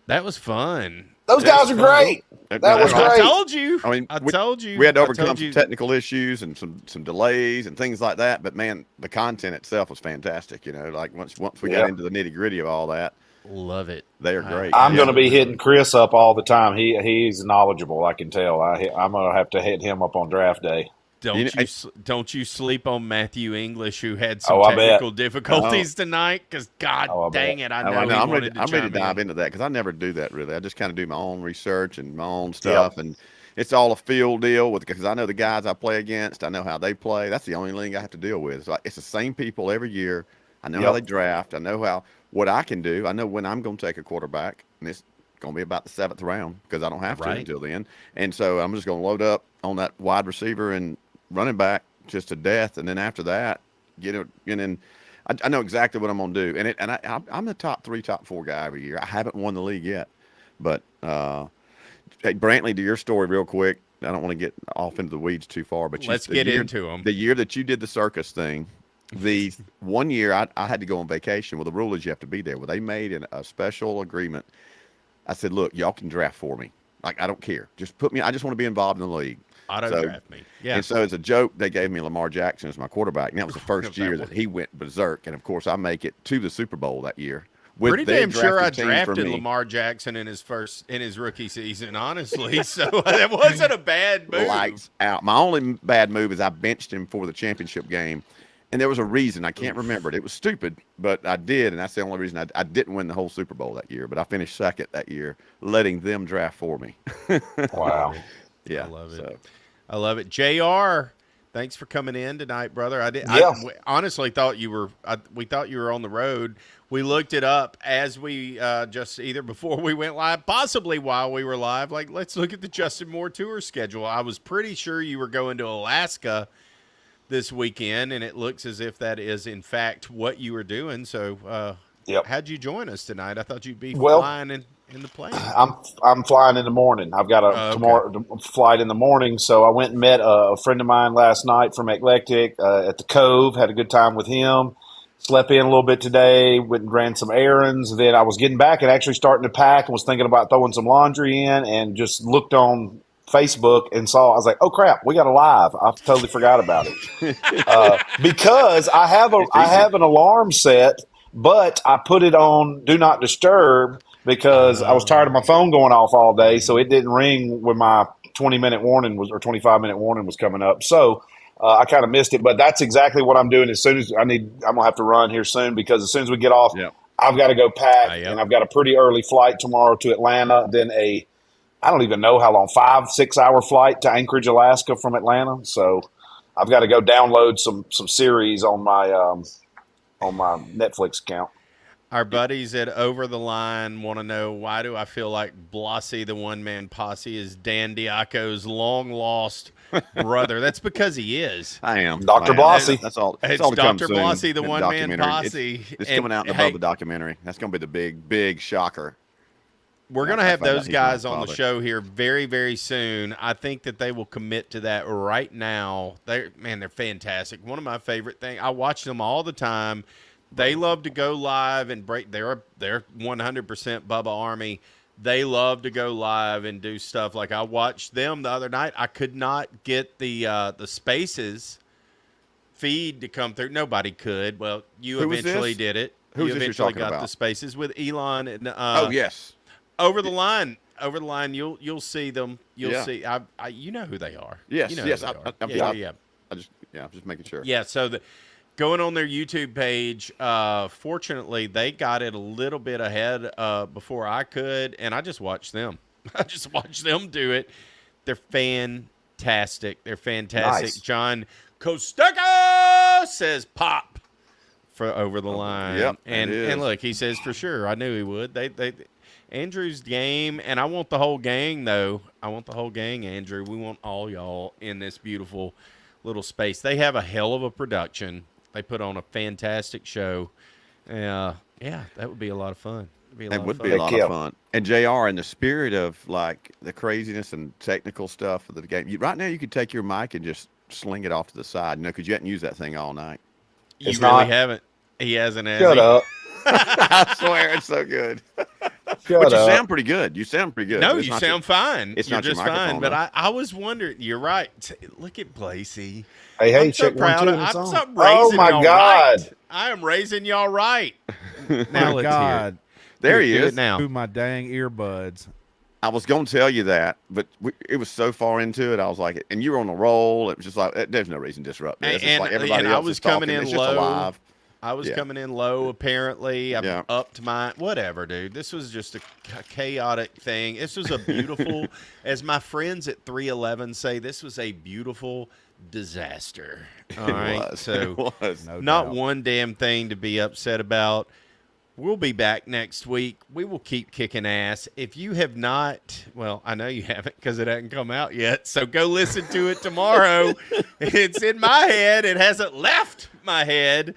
That was fun. Those guys are great. That was great. I told you. I mean, I told you. We had to overcome some technical issues and some delays and things like that. But man, the content itself was fantastic. You know, like once we got into the nitty gritty of all that, love it. They are great. I'm going to be hitting Chris up all the time. He's knowledgeable. I can tell. I'm going to have to hit him up on draft day. Don't you sleep on Matthew English, who had some I technical bet. difficulties tonight? Because God dang it, I know. I'm ready to dive into that because I never do that really. I just kind of do my own research and my own stuff, and it's all a field deal because I know the guys I play against. I know how they play. That's the only thing I have to deal with. It's the same people every year. I know how they draft. I know what I can do. I know when I'm going to take a quarterback, and it's going to be about the 7th round because I don't have to until then. And so I'm just going to load up on that wide receiver and running back just to death, and then after that, get it. And then I know exactly what I'm going to do. And I'm the top 3, top 4 guy every year. I haven't won the league yet, but hey, Brantley, to your story real quick. I don't want to get off into the weeds too far, but let's get into them. The year that you did the circus thing, the one year I had to go on vacation. Well, the rule is you have to be there. Well, they made a special agreement. I said, look, y'all can draft for me. Like, I don't care. Just put me. I just want to be involved in the league. Draft me. Yeah. And so as a joke, they gave me Lamar Jackson as my quarterback. And that was the first year that he went berserk. And of course, I make it to the Super Bowl that year. Pretty damn sure I drafted Lamar Jackson in his rookie season, honestly. So that wasn't a bad move. Lights out. My only bad move is I benched him for the championship game. And there was a reason. I can't remember it. It was stupid, but I did. And that's the only reason I didn't win the whole Super Bowl that year. But I finished second that year, letting them draft for me. Wow. Yeah. I love it. I love it. JR, thanks for coming in tonight, brother. I honestly thought you were we thought you were on the road. We looked it up as we just either before we went live, possibly while we were live. Like, let's look at the Justin Moore tour schedule. I was pretty sure you were going to Alaska this weekend, and it looks as if that is in fact what you were doing. So how'd you join us tonight? I thought you'd be flying in the plane. I'm flying in the morning. I've got a tomorrow flight in the morning. So I went and met a friend of mine last night from Eclectic at the Cove. Had a good time with him. Slept in a little bit today. Went and ran some errands. Then I was getting back and actually starting to pack and was thinking about throwing some laundry in and just looked on Facebook and saw, I was like, oh crap, we got a live. I totally forgot about it. Because I have an alarm set, but I put it on do not disturb because I was tired of my phone going off all day. So it didn't ring when my 20-minute warning was, or 25-minute warning was coming up. So I kind of missed it, but that's exactly what I'm doing. As soon as I'm going to have to run here soon because as soon as we get off, I've got to go pack and I've got a pretty early flight tomorrow to Atlanta. Then I don't even know how long, 5-6 hour flight to Anchorage, Alaska from Atlanta. So I've got to go download some series on my Netflix account. Our buddies at Over the Line want to know, why do I feel like Blassie, the one-man posse, is Dan Diaco's long-lost brother? That's because he is. I am. Dr. Blassie. That's all. It's all to come Dr. soon. Blassie, the one-man posse. It's coming out above the documentary. That's going to be the big, big shocker. We're going to have those guys on the show here very, very soon. I think that they will commit to that right now. They're fantastic. One of my favorite things. I watch them all the time. They love to go live and break. They're 100% Bubba Army. They love to go live and do stuff. Like I watched them the other night. I could not get the Spaces feed to come through. Nobody could. Well, you eventually did it. Who's you this eventually you're talking got about? the Spaces with Elon and oh yes. Over the line, you'll see them. You'll see. I you know who they are. Yes, you know yes. who they are. Yeah. I'm just making sure. Yeah. So going on their YouTube page. Fortunately, they got it a little bit ahead before I could, and I just watched them. I just watched them do it. They're fantastic. They're fantastic. Nice. John Costeco says pop for Over the Line. Yep, and look, he says for sure. I knew he would. They Andrew's game, and I want the whole gang though. I want the whole gang, Andrew. We want all y'all in this beautiful little space. They have a hell of a production. They put on a fantastic show. Yeah, that would be a lot of fun. It would be a lot of fun. And JR, in the spirit of like the craziness and technical stuff of the game, right now you could take your mic and just sling it off to the side, because you hadn't used that thing all night. You really haven't. He hasn't. Shut up. I swear, it's so good. But you sound pretty good. You sound pretty good. No, you sound fine. It's You're not your just fine. microphone, But though. I was wondering. You're right. Look at Blasey. Hey, I'm so check proud. 1, 2, and I'm it's so on. raising Oh my y'all God! right. I am raising y'all right. Now My let's God. hear it. There he Do is. it now. Through my dang earbuds. I was going to tell you that, but it was so far into it. I was like, and you were on a roll. It was just like, there's no reason to disrupt this. It's like everybody else I was is talking. coming in It's just low. alive. I was coming in low, apparently. I've Yeah. upped my whatever, dude. This was just a chaotic thing. This was a beautiful, as my friends at 311 say, this was a beautiful disaster. All right. Was. So It was. No not doubt. one damn thing to be upset about. We'll be back next week. We will keep kicking ass. If you have not, well, I know you haven't because it hasn't come out yet. So go listen to it tomorrow. It's in my head. It hasn't left my head.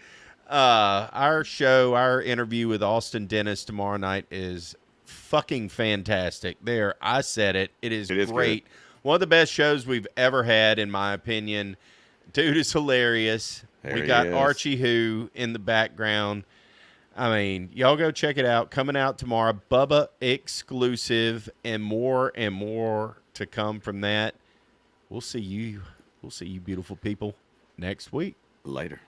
Our show, our interview with Austin Dennis tomorrow night is fucking fantastic. There, I said it. It is great. Good. One of the best shows we've ever had, in my opinion. Dude is hilarious. We got Archie Who in the background. I mean, y'all go check it out. Coming out tomorrow. Bubba exclusive and more to come from that. We'll see you beautiful people next week. Later.